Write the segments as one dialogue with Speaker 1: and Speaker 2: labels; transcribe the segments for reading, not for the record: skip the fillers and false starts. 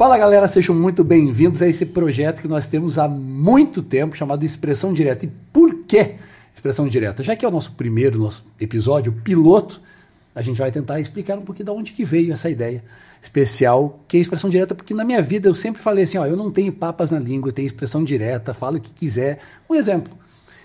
Speaker 1: Fala galera, sejam muito bem-vindos a esse projeto que nós temos há muito tempo, chamado Expressão Direta. E por que Expressão Direta? Já que é o nosso episódio, o piloto, a gente vai tentar explicar um pouquinho de onde que veio essa ideia especial, que é Expressão Direta, porque na minha vida eu sempre falei assim, eu não tenho papas na língua, eu tenho expressão direta, falo o que quiser. Um exemplo,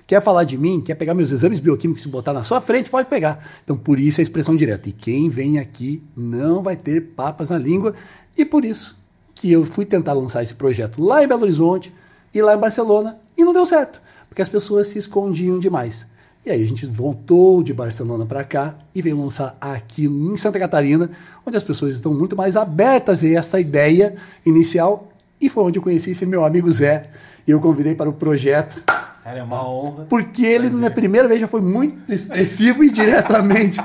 Speaker 1: quer falar de mim, quer pegar meus exames bioquímicos e botar na sua frente, pode pegar. Então por isso é Expressão Direta. E quem vem aqui não vai ter papas na língua, e por isso que eu fui tentar lançar esse projeto lá em Belo Horizonte e lá em Barcelona, e não deu certo, porque as pessoas se escondiam demais. E aí a gente voltou de Barcelona para cá e veio lançar aqui em Santa Catarina, onde as pessoas estão muito mais abertas a essa ideia inicial, e foi onde eu conheci esse meu amigo Zé, e eu convidei para o projeto.
Speaker 2: Cara, é uma honra.
Speaker 1: Porque ele, na primeira vez, já foi muito expressivo e diretamente.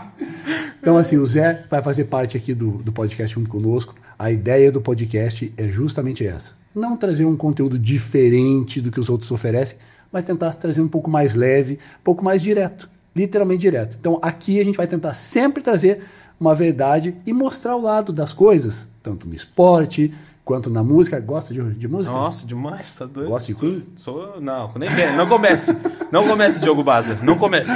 Speaker 1: Então, assim, o Zé vai fazer parte aqui do podcast junto conosco. A ideia do podcast é justamente essa. Não trazer um conteúdo diferente do que os outros oferecem, mas tentar trazer um pouco mais leve, um pouco mais direto. Literalmente direto. Então, aqui a gente vai tentar sempre trazer uma verdade e mostrar o lado das coisas, tanto no esporte quanto na música. Gosta de música?
Speaker 2: Nossa, demais, tá doido.
Speaker 1: Gosta de Queen?
Speaker 2: Não, nem quero. Não comece. Não comece, Diogo Baza. Não comece.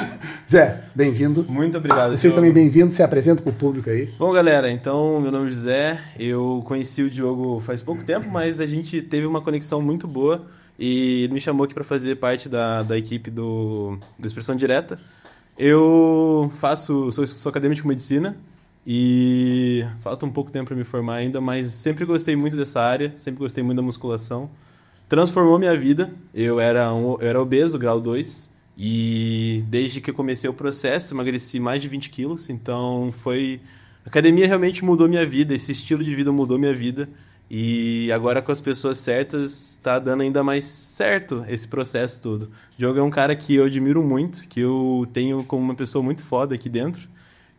Speaker 1: Zé, bem-vindo.
Speaker 2: Muito obrigado,
Speaker 1: Vocês
Speaker 2: Diogo.
Speaker 1: também bem-vindos. Se apresenta para o público aí.
Speaker 2: Bom, galera, então, meu nome é José. Eu conheci o Diogo faz pouco tempo, mas a gente teve uma conexão muito boa e ele me chamou aqui para fazer parte da equipe do Expressão Direta. Eu sou acadêmico de medicina e falta um pouco tempo para me formar ainda, mas sempre gostei muito dessa área, sempre gostei muito da musculação. Transformou minha vida. Eu era obeso, grau 2, e desde que eu comecei o processo, emagreci mais de 20 quilos, então a academia realmente mudou minha vida, esse estilo de vida mudou minha vida, e agora com as pessoas certas está dando ainda mais certo esse processo todo. O Diogo é um cara que eu admiro muito, que eu tenho como uma pessoa muito foda aqui dentro.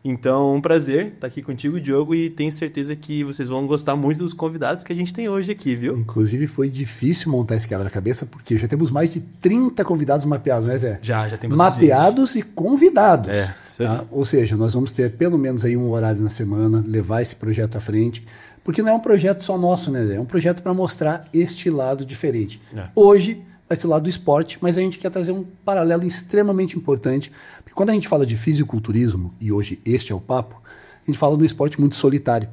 Speaker 2: Então, um prazer estar aqui contigo, Diogo, e tenho certeza que vocês vão gostar muito dos convidados que a gente tem hoje aqui, viu?
Speaker 1: Inclusive, foi difícil montar esse quebra-cabeça, porque já temos mais de 30 convidados mapeados, né, Zé?
Speaker 2: Já tem bastante
Speaker 1: mapeados
Speaker 2: gente.
Speaker 1: E convidados.
Speaker 2: Tá?
Speaker 1: Ou seja, nós vamos ter pelo menos aí um horário na semana, levar esse projeto à frente, porque não é um projeto só nosso, né, Zé? É um projeto para mostrar este lado diferente. Hoje vai ser o lado do esporte, mas a gente quer trazer um paralelo extremamente importante, porque quando a gente fala de fisiculturismo, e hoje este é o papo, a gente fala de um esporte muito solitário.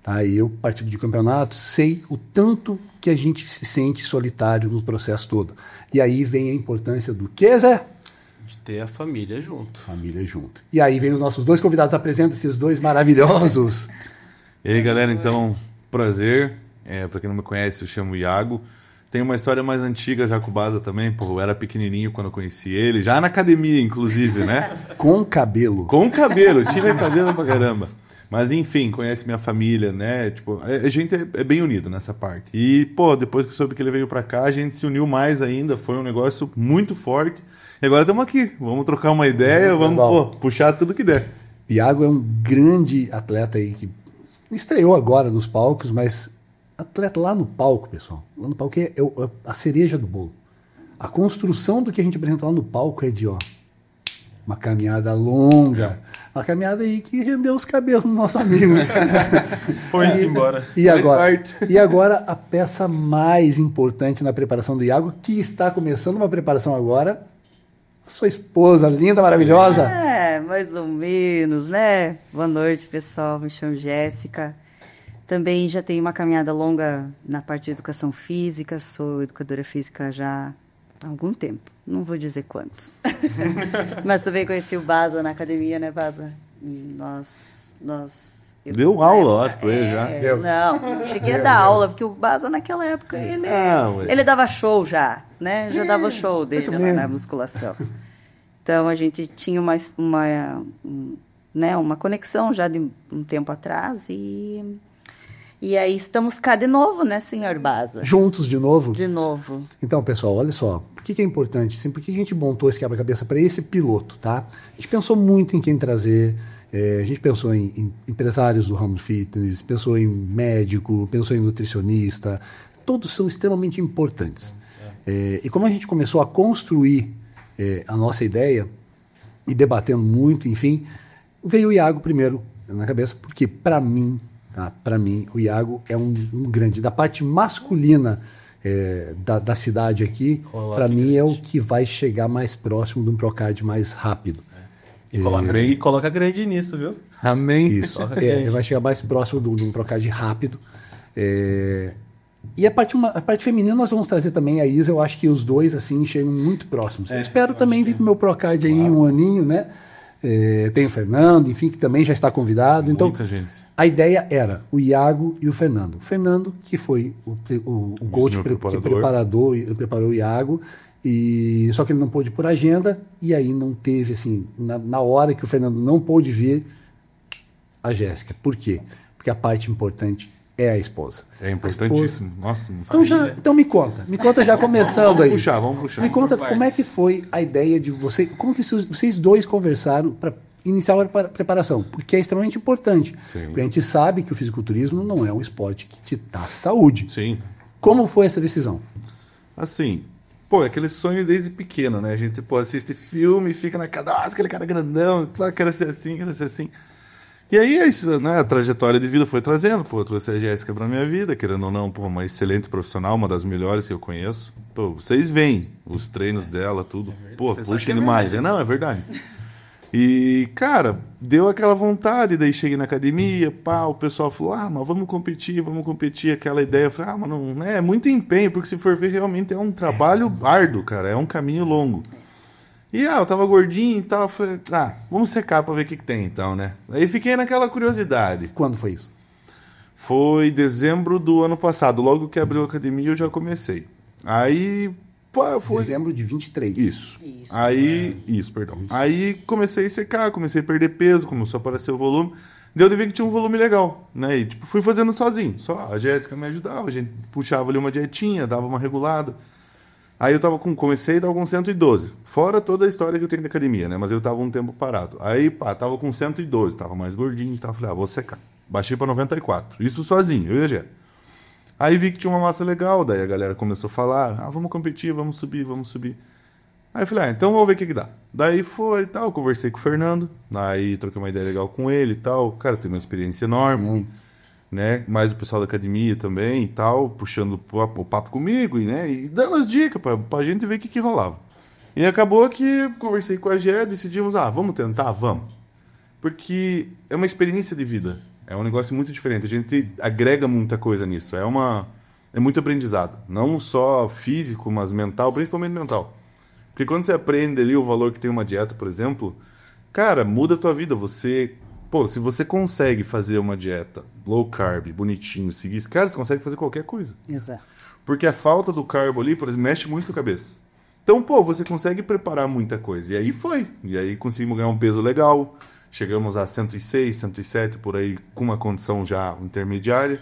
Speaker 1: Tá? E eu participo de campeonatos, sei o tanto que a gente se sente solitário no processo todo. E aí vem a importância do que, Zé?
Speaker 2: De ter a família junto.
Speaker 1: Família junto. E aí vem os nossos dois convidados, apresenta esses dois maravilhosos.
Speaker 3: E aí, galera, então, prazer. Pra quem não me conhece, eu chamo Iago. Tem uma história mais antiga já com o Baza também, eu era pequenininho quando eu conheci ele, já na academia, inclusive, né?
Speaker 1: Com cabelo.
Speaker 3: Com cabelo, tinha cabelo pra caramba. Mas, enfim, conhece minha família, né? Tipo, a gente é bem unido nessa parte. E, depois que eu soube que ele veio pra cá, a gente se uniu mais ainda, foi um negócio muito forte. E agora estamos aqui, vamos trocar uma ideia, vamos puxar tudo que der.
Speaker 1: Iago é um grande atleta aí, que estreou agora nos palcos, mas atleta lá no palco, pessoal. Lá no palco é a cereja do bolo. A construção do que a gente apresenta lá no palco é de uma caminhada longa. Uma caminhada aí que rendeu os cabelos do nosso amigo.
Speaker 2: Foi-se embora.
Speaker 1: E agora a peça mais importante na preparação do Iago, que está começando uma preparação agora, a sua esposa linda, maravilhosa.
Speaker 4: Mais ou menos, né? Boa noite, pessoal. Me chamo Jéssica. Também já tenho uma caminhada longa na parte de educação física, sou educadora física já há algum tempo, não vou dizer quanto. Mas também conheci o Baza na academia, né, Baza?
Speaker 3: Deu aula, acho, pra ele já.
Speaker 4: Não, cheguei a dar aula, porque o Baza naquela época, ele dava show já, né? Já dava show dele lá na musculação. Então, a gente tinha uma conexão já de um tempo atrás e aí estamos cá de novo, né, senhor Baza?
Speaker 1: Juntos de novo?
Speaker 4: De novo.
Speaker 1: Então, pessoal, olha só. Por que é importante? Assim, por que a gente montou esse quebra-cabeça para esse piloto, tá? A gente pensou muito em quem trazer. A gente pensou em empresários do ramo fitness, pensou em médico, pensou em nutricionista. Todos são extremamente importantes. E como a gente começou a construir a nossa ideia e debatendo muito, enfim, veio o Iago primeiro na cabeça, porque para mim tá? Para mim, o Iago é um grande. Da parte masculina da cidade aqui, para mim é o que vai chegar mais próximo de um Procard mais rápido.
Speaker 2: E coloca grande nisso, viu?
Speaker 3: Amém.
Speaker 1: Isso, vai chegar mais próximo de um Procard rápido. E a parte feminina nós vamos trazer também a Isa, eu acho que os dois assim chegam muito próximos. Eu espero também vir com o meu Procard aí em um aninho, né? Tem o Fernando, enfim, que também já está convidado. Então,
Speaker 3: Muita gente.
Speaker 1: a ideia era o Iago e o Fernando. O Fernando, que foi o coach que preparou o Iago, só que ele não pôde por agenda, e aí não teve, assim, na hora que o Fernando não pôde vir, a Jéssica. Por quê? Porque a parte importante é a esposa.
Speaker 3: É importantíssimo. Nossa,
Speaker 1: então me conta já começando aí.
Speaker 3: Vamos puxar.
Speaker 1: Me conta como é que foi a ideia de você, como que vocês dois conversaram para iniciar a preparação, porque é extremamente importante.
Speaker 3: Sim.
Speaker 1: Porque a gente sabe que o fisiculturismo não é um esporte que te dá saúde.
Speaker 3: Sim.
Speaker 1: Como foi essa decisão?
Speaker 3: Assim, é aquele sonho desde pequeno, né? A gente, assiste filme e fica naquela, nossa, aquele cara grandão, claro, quero ser assim. E aí, né, a trajetória de vida foi trazendo, eu trouxe a Jéssica pra minha vida, querendo ou não, uma excelente profissional, uma das melhores que eu conheço. Vocês veem os treinos dela, tudo. Puxa demais, né? Não, é verdade. E, cara, deu aquela vontade, daí cheguei na academia, o pessoal falou, mas vamos competir, aquela ideia. Eu falei, mas não, é muito empenho, porque se for ver, realmente é um trabalho árduo, cara, é um caminho longo. E eu tava gordinho e tal, falei, vamos secar pra ver o que tem então, né? Aí fiquei naquela curiosidade.
Speaker 1: Quando foi isso?
Speaker 3: Foi dezembro do ano passado, logo que abriu a academia eu já comecei. Aí, foi...
Speaker 1: Dezembro de 23.
Speaker 3: Isso. Perdão. Aí comecei a secar, comecei a perder peso, começou a aparecer o volume. Daí eu vi que tinha um volume legal, né? E fui fazendo sozinho, só a Jéssica me ajudava, a gente puxava ali uma dietinha, dava uma regulada. Aí eu comecei e tava com 112, fora toda a história que eu tenho da academia, né? Mas eu tava um tempo parado. Aí, tava com 112, tava mais gordinho, falei, vou secar. Baixei pra 94, isso sozinho, eu e a Jé. Aí vi que tinha uma massa legal, daí a galera começou a falar, vamos competir, vamos subir. Aí eu falei, então vamos ver o que dá. Daí foi e tal, conversei com o Fernando, aí troquei uma ideia legal com ele e tal, cara, teve uma experiência enorme, né? Mais o pessoal da academia também e tal, puxando o papo comigo e dando as dicas pra gente ver o que rolava. E acabou que conversei com a Gé, decidimos, vamos tentar, vamos. Porque é uma experiência de vida, é um negócio muito diferente, a gente agrega muita coisa nisso, é muito aprendizado, não só físico, mas mental, principalmente mental. Porque quando você aprende ali o valor que tem uma dieta, por exemplo, cara, muda a tua vida, se você consegue fazer uma dieta low carb, bonitinho, seguir isso, cara, você consegue fazer qualquer coisa.
Speaker 4: Exato.
Speaker 3: Porque a falta do carbo ali, por exemplo, mexe muito com a cabeça. Então, você consegue preparar muita coisa. E aí foi. E aí conseguimos ganhar um peso legal. Chegamos a 106, 107, por aí, com uma condição já intermediária.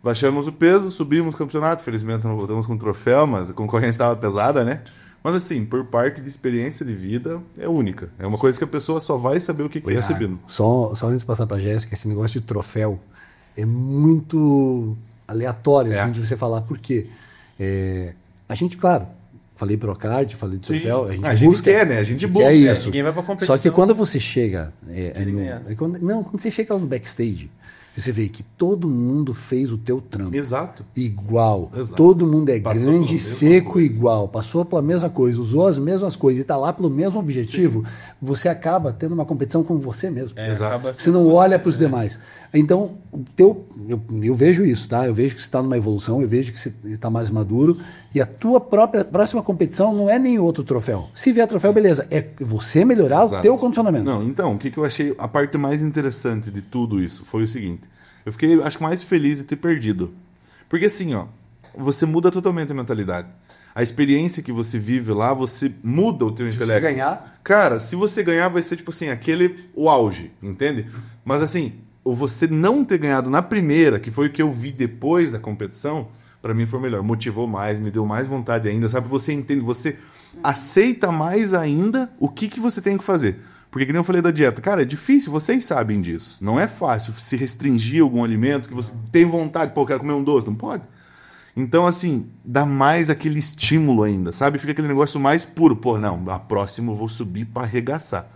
Speaker 3: Baixamos o peso, subimos o campeonato. Felizmente não voltamos com troféu, mas a concorrência estava pesada, né? Mas assim, por parte de experiência de vida, é única. É uma coisa que a pessoa só vai saber o que é subindo.
Speaker 1: Só antes de passar para a Jéssica, esse negócio de troféu é muito aleatório assim, de você falar. Por quê? A gente, claro, falei Procard, falei de troféu,
Speaker 3: a gente quer, né? A gente busca.
Speaker 1: É isso.
Speaker 2: Ninguém vai pra competição.
Speaker 1: Só que quando você chega... quando você chega lá no backstage, você vê que todo mundo fez o teu trampo.
Speaker 3: Exato.
Speaker 1: Igual.
Speaker 3: Exato.
Speaker 1: Todo mundo é
Speaker 3: Passou
Speaker 1: grande, seco, igual. Passou pela mesma coisa, usou as mesmas coisas e está lá pelo mesmo objetivo. Você acaba tendo uma competição com você mesmo.
Speaker 3: Exato.
Speaker 1: Você não olha para os demais. Então, eu vejo isso, tá? Eu vejo que você está numa evolução, eu vejo que você está mais maduro. E a tua próxima competição não é nem outro troféu. Se vier troféu, beleza. É você melhorar o teu condicionamento.
Speaker 3: Não, então, o que eu achei a parte mais interessante de tudo isso foi o seguinte. Eu fiquei, acho que, mais feliz de ter perdido. Porque assim, você muda totalmente a mentalidade. A experiência que você vive lá, você muda o teu intelecto. Se você
Speaker 1: ganhar...
Speaker 3: Cara, se você ganhar, vai ser tipo assim, o auge, entende? Mas assim, você não ter ganhado na primeira, que foi o que eu vi depois da competição, pra mim foi melhor. Motivou mais, me deu mais vontade ainda, sabe? Você entende, você aceita mais ainda o que você tem que fazer. Porque, que nem eu falei da dieta, cara, é difícil, vocês sabem disso. Não é fácil se restringir algum alimento que você tem vontade, eu quero comer um doce, não pode. Então, assim, dá mais aquele estímulo ainda, sabe? Fica aquele negócio mais puro. A próxima eu vou subir pra arregaçar.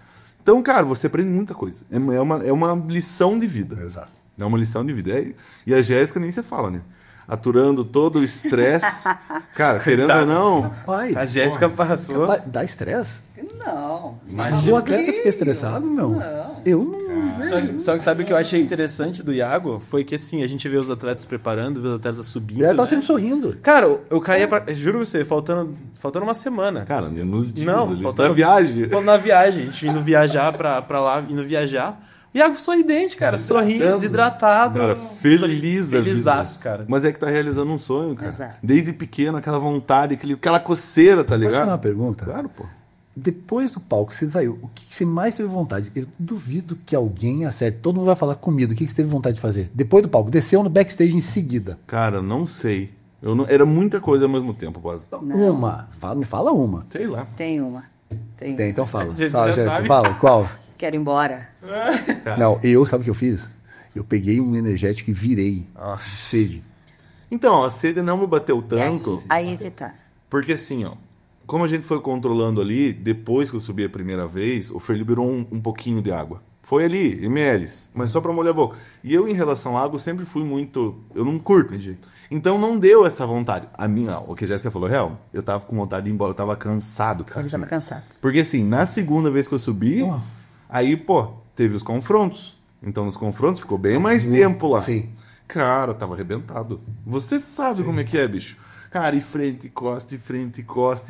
Speaker 3: Então, cara, você aprende muita coisa. É uma lição de vida.
Speaker 1: Exato.
Speaker 3: É uma lição de vida. E a Jéssica nem se fala, né? Aturando todo o estresse. Cara, querendo ou não...
Speaker 1: Rapaz,
Speaker 2: A Jéssica passou.
Speaker 1: rapaz, dá estresse?
Speaker 4: Não.
Speaker 1: Mas o atleta fica estressado? Não.
Speaker 4: Não.
Speaker 1: Eu não...
Speaker 2: Só que sabe o que eu achei interessante do Iago? Foi que assim, a gente vê os atletas se preparando, vê os atletas subindo.
Speaker 1: Ele tá
Speaker 2: né?
Speaker 1: sempre sorrindo.
Speaker 2: Cara, eu caía pra. Juro pra você, faltando uma semana.
Speaker 3: Cara, nos dias
Speaker 2: Não,
Speaker 3: ali,
Speaker 2: faltando-
Speaker 3: na viagem.
Speaker 2: Na viagem, a gente indo viajar pra lá, indo viajar. O Iago sorridente, cara, sorrindo, desidratado.
Speaker 3: Cara, feliz da
Speaker 2: Felizaço,
Speaker 3: vida.
Speaker 2: cara.
Speaker 3: Mas é que tá realizando um sonho, cara.
Speaker 4: Exato.
Speaker 3: Desde pequeno, aquela vontade, aquela coceira, tá
Speaker 1: Posso te fazer
Speaker 3: ligado?
Speaker 1: uma pergunta?
Speaker 3: Claro, pô.
Speaker 1: Depois do palco, você saiu, o que você mais teve vontade? Eu duvido que alguém acerte. Todo mundo vai falar comida. O que você teve vontade de fazer? Depois do palco, desceu no backstage em seguida.
Speaker 3: Cara, não sei. Era muita coisa ao mesmo tempo, quase.
Speaker 1: Uma. Me fala uma.
Speaker 3: Sei lá.
Speaker 4: Tem uma. Tem.
Speaker 1: Tem, então fala.
Speaker 2: Você
Speaker 1: Fala,
Speaker 2: já
Speaker 1: Jéssica.
Speaker 2: sabe?
Speaker 1: Fala, qual?
Speaker 4: Quero ir embora.
Speaker 1: Não, sabe o que eu fiz? Eu peguei um energético e virei. Sede.
Speaker 3: Então, a sede não me bateu tanto,
Speaker 4: Aí que tá.
Speaker 3: porque assim, ó, como a gente foi controlando ali, depois que eu subi a primeira vez, o Fer liberou um pouquinho de água. Foi ali, mls, mas só pra molhar a boca. E eu, em relação à água, sempre fui muito... Eu não curto de jeito. Então não deu essa vontade. O que a Jéssica falou, real, eu tava com vontade de ir embora, eu tava cansado, cara.
Speaker 4: Ele estava cansado.
Speaker 3: Porque assim, na segunda vez que eu subi, aí, pô, teve os confrontos. Então nos confrontos ficou bem mais tempo lá.
Speaker 1: Sim.
Speaker 3: Cara, eu tava arrebentado. Você sabe como é que é, bicho? Cara, e frente e costa,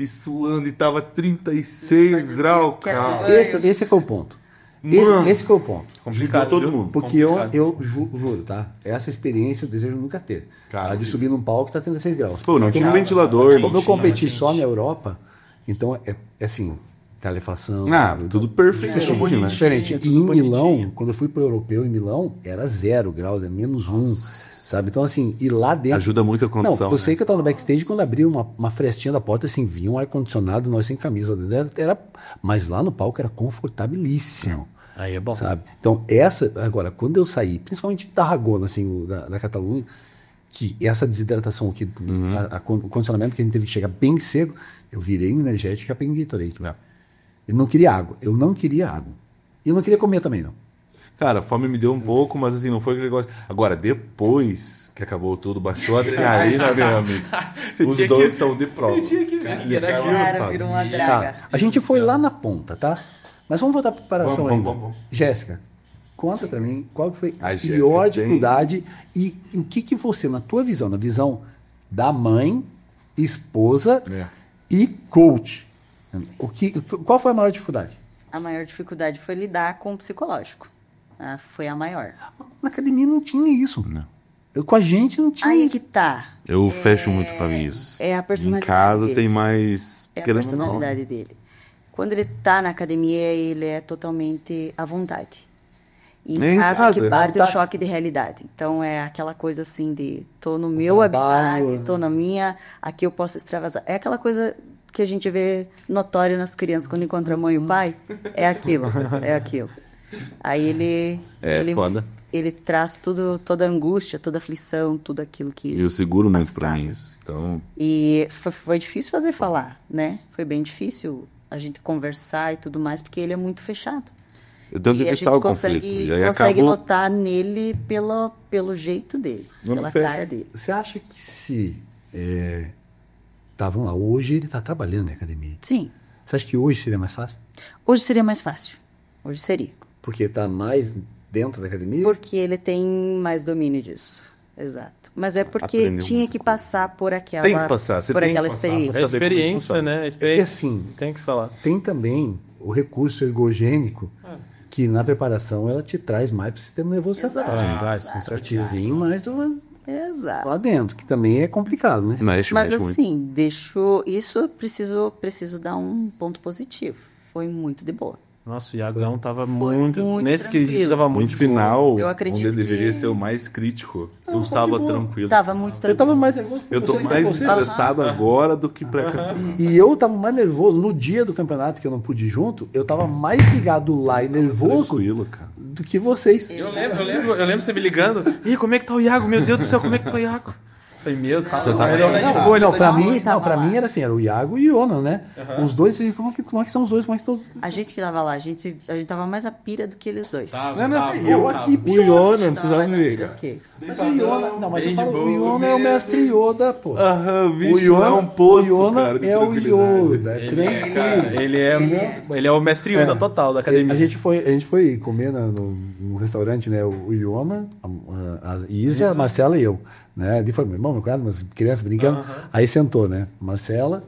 Speaker 3: e suando, e tava 36 graus, cara.
Speaker 1: Esse foi o ponto.
Speaker 3: Mano.
Speaker 1: Esse foi o ponto.
Speaker 3: Complicado todo mundo.
Speaker 1: Porque eu juro, tá? Essa experiência eu desejo nunca ter.
Speaker 3: Cara,
Speaker 1: Tá? De subir num palco que tá 36 graus.
Speaker 3: Pô, não
Speaker 1: Porque
Speaker 3: tinha um ventilador.
Speaker 1: Como eu
Speaker 3: não tinha.
Speaker 1: competi só na Europa, então é assim, calefação.
Speaker 3: Ah, tudo perfeito.
Speaker 1: Diferente,
Speaker 3: né?
Speaker 1: diferente.
Speaker 2: É
Speaker 1: E
Speaker 2: tudo
Speaker 1: em
Speaker 2: bonitinho.
Speaker 1: Milão, quando eu fui pro europeu em Milão, era 0 graus, é -1, sabe? Então assim, e lá dentro...
Speaker 3: Ajuda muito a
Speaker 1: Não,
Speaker 3: condição.
Speaker 1: eu sei que eu tava no backstage, quando abriu uma frestinha da porta, assim, vinha um ar-condicionado, nós sem camisa dentro, mas lá no palco era confortabilíssimo.
Speaker 2: Aí é bom.
Speaker 1: Sabe? Então, agora, quando eu saí, principalmente da Tarragona, assim, da Catalunha, que essa desidratação aqui, o condicionamento que a gente teve que chegar bem cedo, eu virei um energético e já peguei um Gatorade. Eu não queria água. E eu não queria comer também, não.
Speaker 3: Cara, a fome me deu um pouco, mas assim, não foi aquele negócio. Agora, depois que acabou tudo, baixou a adrenalina, meu amigo. Os
Speaker 2: tinha
Speaker 3: dois
Speaker 2: que-
Speaker 3: estão de prova.
Speaker 2: Você tinha que ver.
Speaker 3: E
Speaker 2: Era
Speaker 3: ficaram
Speaker 2: aquilo.
Speaker 4: Cara,
Speaker 3: resultados.
Speaker 4: virou uma draga.
Speaker 1: Tá. A gente foi lá na ponta, tá? Mas vamos voltar para a preparação
Speaker 3: Vamos,
Speaker 1: ainda.
Speaker 3: vamos.
Speaker 1: Jéssica, conta pra mim qual que foi
Speaker 3: A
Speaker 1: a
Speaker 3: Jéssica
Speaker 1: pior
Speaker 3: tem-
Speaker 1: dificuldade e o que você, na tua visão, na visão da mãe, esposa
Speaker 3: É.
Speaker 1: e coach, qual foi a maior dificuldade?
Speaker 4: A maior dificuldade foi lidar com o psicológico. Foi a maior.
Speaker 1: Na academia não tinha isso. Com a gente não tinha
Speaker 4: Aí é
Speaker 1: isso.
Speaker 4: que tá.
Speaker 3: Eu fecho muito pra mim isso.
Speaker 4: É a
Speaker 3: Em
Speaker 4: personalidade
Speaker 3: casa
Speaker 4: dele.
Speaker 3: tem mais.
Speaker 4: É a
Speaker 3: querendo ou não.
Speaker 4: personalidade dele. Quando ele tá na academia, ele é totalmente à vontade. E
Speaker 3: Nem
Speaker 4: em
Speaker 3: em
Speaker 4: casa
Speaker 3: casa,
Speaker 4: que
Speaker 3: é
Speaker 4: bate o
Speaker 1: vontade.
Speaker 4: choque de realidade. Então é aquela coisa assim de tô no meu
Speaker 1: Trabalho.
Speaker 4: habitat, tô na minha, aqui eu posso extravasar. É aquela coisa que a gente vê notório nas crianças quando encontra a mãe e o pai. É aquilo, é aquilo. Aí ele
Speaker 3: foda.
Speaker 4: ele traz toda a angústia, toda a aflição, tudo aquilo que...
Speaker 3: Eu seguro muito pra
Speaker 4: Passado.
Speaker 3: mim isso. Então,
Speaker 4: E foi difícil fazer falar, né? Foi bem difícil a gente conversar e tudo mais, porque ele é muito fechado.
Speaker 3: eu tento
Speaker 4: E a
Speaker 3: evitar
Speaker 4: gente
Speaker 3: o conflito. E aí
Speaker 4: consegue
Speaker 3: acabou.
Speaker 4: notar nele pelo jeito dele,
Speaker 3: Não
Speaker 4: pela
Speaker 3: fez.
Speaker 4: cara dele.
Speaker 1: Você acha que se... vamos lá, hoje ele está trabalhando na academia.
Speaker 4: Sim,
Speaker 1: Você acha que hoje seria mais fácil?
Speaker 4: hoje seria mais fácil. Hoje seria.
Speaker 1: Porque está mais dentro da academia?
Speaker 4: Porque ele tem mais domínio disso. Exato. Mas é porque
Speaker 3: Aprendeu
Speaker 4: tinha
Speaker 3: muita
Speaker 4: que
Speaker 3: coisa.
Speaker 4: passar por aquela,
Speaker 3: Tem que passar, você
Speaker 4: por
Speaker 3: tem que
Speaker 4: aquela
Speaker 3: passar.
Speaker 4: experiência.
Speaker 2: É
Speaker 3: Saber como
Speaker 2: experiência,
Speaker 3: funciona.
Speaker 2: né?
Speaker 1: Porque
Speaker 2: Experiência.
Speaker 1: assim,
Speaker 2: Tem que falar.
Speaker 1: tem também o recurso ergogênico que na preparação ela te traz mais para o sistema nervoso central. Certinho, mas
Speaker 4: Exato.
Speaker 1: lá dentro, que também é complicado, né?
Speaker 3: Mexe,
Speaker 4: Mas
Speaker 3: mexe muito.
Speaker 4: assim, isso preciso dar um ponto positivo. Foi muito de boa.
Speaker 2: Nossa, o Iagão tava
Speaker 4: Foi
Speaker 2: muito...
Speaker 4: muito
Speaker 2: Nesse quesito
Speaker 4: tranquilo.
Speaker 2: tava
Speaker 3: No
Speaker 2: muito
Speaker 3: final,
Speaker 4: Eu acredito
Speaker 3: onde ele deveria
Speaker 4: que-
Speaker 3: ser o mais crítico, eu estava tranquilo.
Speaker 4: Tava muito
Speaker 1: Eu
Speaker 4: tranquilo.
Speaker 1: tava mais nervoso.
Speaker 3: Eu tô mais estressado agora do que pré-campeonato.
Speaker 1: E eu tava mais nervoso no dia do campeonato que eu não pude ir junto, eu tava mais ligado lá e nervoso
Speaker 3: Tranquilo, cara.
Speaker 1: do que vocês.
Speaker 2: Eu lembro você me ligando. Ih, como é que tá o Iago? Meu Deus do céu, como é que tá o Iago? Falei, meu, calma.
Speaker 3: Você tá
Speaker 2: Ele
Speaker 3: cansado.
Speaker 2: de boa, ele
Speaker 1: Não,
Speaker 2: tá
Speaker 1: pra
Speaker 2: de boa.
Speaker 1: mim,
Speaker 4: tava lá.
Speaker 1: mim era assim, era o Iago e o Iona, né? Os dois, como é que são os dois? Como é que estão?
Speaker 4: A gente que tava lá, a gente tava mais a pira do que eles dois.
Speaker 1: Eu aqui,
Speaker 3: O Iona, não
Speaker 4: Tava
Speaker 3: precisava
Speaker 4: mais a
Speaker 3: ver,
Speaker 4: pira
Speaker 3: cara.
Speaker 4: do que eles.
Speaker 1: Mas o Iona, não, mas eu
Speaker 2: bem de
Speaker 1: falo, o
Speaker 2: boa,
Speaker 1: Iona é o mestre Yoda, pô.
Speaker 3: Aham,
Speaker 1: O
Speaker 3: bicho,
Speaker 1: Iona
Speaker 3: é um posto,
Speaker 1: o Iona
Speaker 3: cara, de
Speaker 1: é o
Speaker 3: tranquilidade.
Speaker 1: Yoda, tranquilo.
Speaker 2: Ele é o mestre Yoda total da academia.
Speaker 1: A gente foi comer no restaurante, né? O Iona, a Isa, a Marcela e eu. Né? Daí foi meu irmão, meu cunhado, umas crianças brincando. Aí sentou, né? Marcela,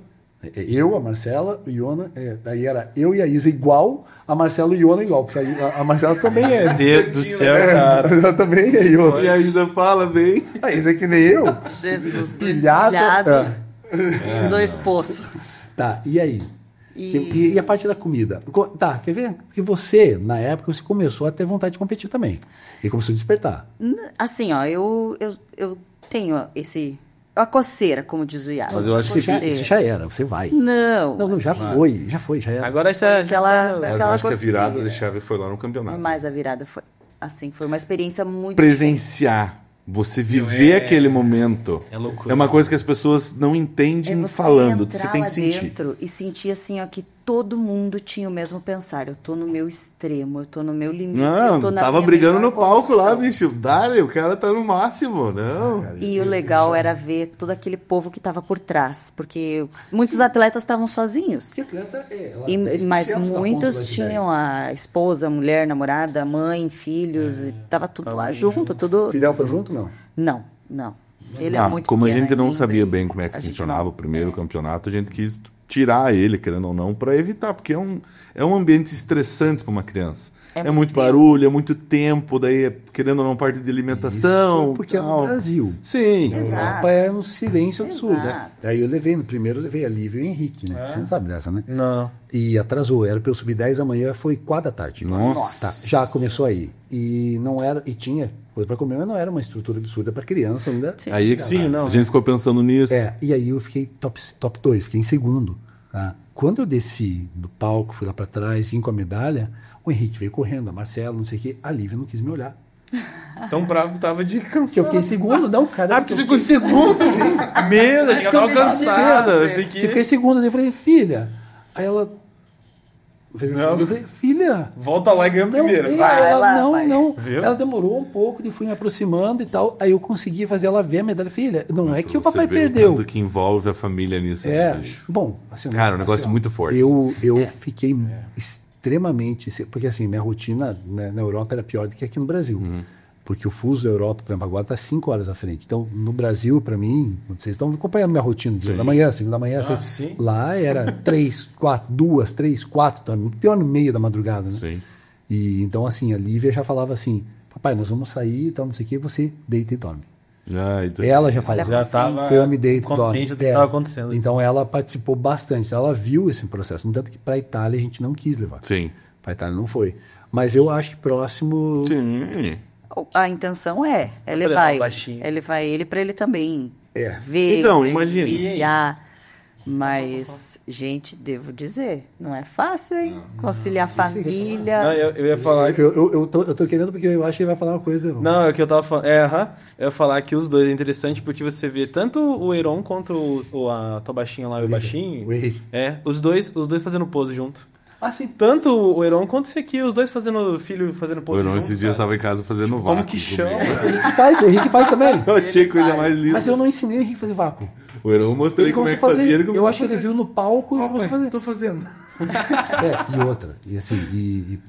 Speaker 1: eu, a Marcela, o Iona. Daí era eu e a Isa igual, a Marcela e o Iona igual. Porque a Marcela também é.
Speaker 2: Meu Deus do céu,
Speaker 1: É,
Speaker 2: cara.
Speaker 1: ela também é Iona.
Speaker 3: E a Isa fala bem.
Speaker 1: A Isa é que nem eu.
Speaker 4: Jesus,
Speaker 1: Pilhada.
Speaker 4: dois poços.
Speaker 1: Tá, e aí?
Speaker 4: E-
Speaker 1: E a parte da comida? Tá, quer ver? Porque você, na época, você começou a ter vontade de competir também. E começou a despertar.
Speaker 4: Assim, ó, eu tenho a coceira, como diz o Iago.
Speaker 3: Mas eu acho que
Speaker 1: Você já era, você vai.
Speaker 4: Não.
Speaker 1: Não, já foi, já era.
Speaker 2: Agora está.
Speaker 4: Aquela
Speaker 3: Mas eu acho que a
Speaker 4: coceira.
Speaker 3: virada da chave foi lá no campeonato.
Speaker 4: Mas a virada foi. Assim, foi uma experiência muito
Speaker 3: Presenciar, você viver aquele momento.
Speaker 2: É loucura.
Speaker 3: É uma coisa que as pessoas não entendem
Speaker 4: você
Speaker 3: falando.
Speaker 4: entrar
Speaker 3: Você tem
Speaker 4: lá
Speaker 3: que sentir.
Speaker 4: dentro e sentir assim, ó, que todo mundo tinha o mesmo pensar. Eu tô no meu extremo, eu tô no meu limite. eu
Speaker 3: Não,
Speaker 4: tô na
Speaker 3: tava
Speaker 4: minha
Speaker 3: brigando no
Speaker 4: melhor
Speaker 3: palco lá,
Speaker 4: condição.
Speaker 3: bicho. Dale, o cara tá no máximo, não.
Speaker 4: E o legal era ver todo aquele povo que estava por trás, porque muitos atletas estavam sozinhos.
Speaker 1: Porque atleta é. ela
Speaker 4: E,
Speaker 1: 10%
Speaker 4: mas
Speaker 1: da conta do
Speaker 4: muitos
Speaker 1: iceberg.
Speaker 4: tinham a esposa, a mulher, namorada, mãe, filhos, e tava tudo lá junto, tudo.
Speaker 1: Fidel foi junto, não?
Speaker 4: Não. Ele é muito
Speaker 3: como a
Speaker 4: pequeno
Speaker 3: gente não
Speaker 4: ainda,
Speaker 3: sabia
Speaker 4: e
Speaker 3: bem como é que
Speaker 4: a gente
Speaker 3: funcionava
Speaker 4: não.
Speaker 3: o primeiro campeonato, a gente quis tirar ele, querendo ou não, para evitar, porque é um ambiente estressante para uma criança.
Speaker 4: É
Speaker 3: É
Speaker 4: muito
Speaker 3: muito
Speaker 4: tempo.
Speaker 3: barulho, é muito tempo, daí, querendo ou não, parte de alimentação.
Speaker 1: Porque é
Speaker 3: tal.
Speaker 1: no Brasil.
Speaker 3: Sim.
Speaker 1: Na
Speaker 4: Exato.
Speaker 1: Europa é um silêncio absurdo. Né?
Speaker 4: Exato.
Speaker 1: Aí primeiro eu levei a Lívia e o Henrique, né? Você não sabe dessa, né?
Speaker 2: Não.
Speaker 1: E atrasou, era para eu subir 10 da manhã, foi 4 da tarde.
Speaker 3: Nossa.
Speaker 1: Tá, já começou aí. E não era, e tinha coisa para comer, mas não era uma estrutura absurda para criança ainda.
Speaker 3: Aí é que
Speaker 2: Sim, não.
Speaker 3: a gente ficou pensando nisso.
Speaker 1: E aí eu fiquei top 2, fiquei em segundo. Tá? Quando eu desci do palco, fui lá para trás, vim com a medalha, o Henrique veio correndo, a Marcela, não sei o quê, a Lívia não quis me olhar.
Speaker 2: Tão bravo que tava de
Speaker 1: Que eu
Speaker 2: cansado.
Speaker 1: fiquei em segundo, não, cara.
Speaker 2: Ah, porque você ficou em segundo? Meu, Deus, eu tava cansada. Eu sei
Speaker 1: Eu
Speaker 2: que...
Speaker 1: fiquei em segundo, eu falei, filha. Aí ela. Eu falei, filha.
Speaker 2: Volta lá e ganha primeiro.
Speaker 1: Não,
Speaker 2: Vai.
Speaker 1: ela,
Speaker 4: lá,
Speaker 1: não,
Speaker 4: vai.
Speaker 1: não.
Speaker 2: Viu?
Speaker 1: Ela demorou um pouco, de fui me aproximando e tal. Aí eu consegui fazer ela ver a medalha. Filha, não é que o
Speaker 3: Você
Speaker 1: papai
Speaker 3: vê
Speaker 1: perdeu.
Speaker 3: Tanto que envolve a família nisso.
Speaker 1: É,
Speaker 3: né, bicho?
Speaker 1: bom, assim,
Speaker 3: Cara, um
Speaker 1: assim,
Speaker 3: negócio
Speaker 1: ó,
Speaker 3: muito forte.
Speaker 1: Eu fiquei extremamente. Porque assim, minha rotina né, na Europa era pior do que aqui no Brasil. Porque o fuso da Europa, por exemplo, agora está 5 horas à frente. Então, no Brasil, para mim, vocês estão acompanhando minha rotina de da manhã, 5 da manhã, seis.
Speaker 2: sim.
Speaker 1: Lá era 3, 4, 2, 3, 4, então é muito pior no meio da madrugada, né?
Speaker 3: Sim.
Speaker 1: E então, assim, a Lívia já falava assim: papai, nós vamos sair e tal, não sei o quê, você deita e dorme.
Speaker 3: Ah, então...
Speaker 1: Ela já falava,
Speaker 2: Já tava
Speaker 1: eu me deito e dorme.
Speaker 2: consciente do que estava acontecendo.
Speaker 1: Então, ela participou bastante, então ela viu esse processo. No tanto que para a Itália a gente não quis levar.
Speaker 3: Sim.
Speaker 1: Para a Itália não foi. Mas eu acho que próximo.
Speaker 3: Sim.
Speaker 4: A intenção é
Speaker 2: levar
Speaker 4: levar
Speaker 2: o baixinho.
Speaker 4: ele vai ele para ele também
Speaker 1: É.
Speaker 4: ver,
Speaker 3: Então,
Speaker 4: pra ele
Speaker 3: imagina.
Speaker 4: iniciar. Mas, gente, devo dizer, não é fácil, hein? Conciliar família.
Speaker 2: Não, eu ia falar que...
Speaker 1: Eu tô querendo porque eu acho que ele vai falar uma coisa.
Speaker 2: Não, é o que eu tava falando. Eu ia falar que os dois é interessante porque você vê tanto o Heron quanto a tua baixinha lá e o baixinho.
Speaker 1: O Henrique.
Speaker 2: Os dois fazendo pose junto.
Speaker 1: Ah, sim.
Speaker 2: Tanto o Heron quanto esse aqui, os dois fazendo
Speaker 3: O
Speaker 2: pose
Speaker 3: Heron
Speaker 2: junto.
Speaker 3: esses dias
Speaker 2: cara.
Speaker 3: estava em casa fazendo vácuo.
Speaker 2: Como que chama?
Speaker 1: O Henrique faz também.
Speaker 3: Eu achei coisa mais linda.
Speaker 1: Mas eu não ensinei o Henrique a fazer vácuo.
Speaker 3: O Heron mostrei
Speaker 1: Ele
Speaker 3: como é
Speaker 1: começou
Speaker 3: que
Speaker 1: a fazer.
Speaker 3: fazia. Ele começou
Speaker 1: Eu
Speaker 3: a
Speaker 1: acho que ele
Speaker 3: fazer.
Speaker 1: viu no palco e começou a fazer.
Speaker 3: Tô fazendo.
Speaker 1: E outra. E assim,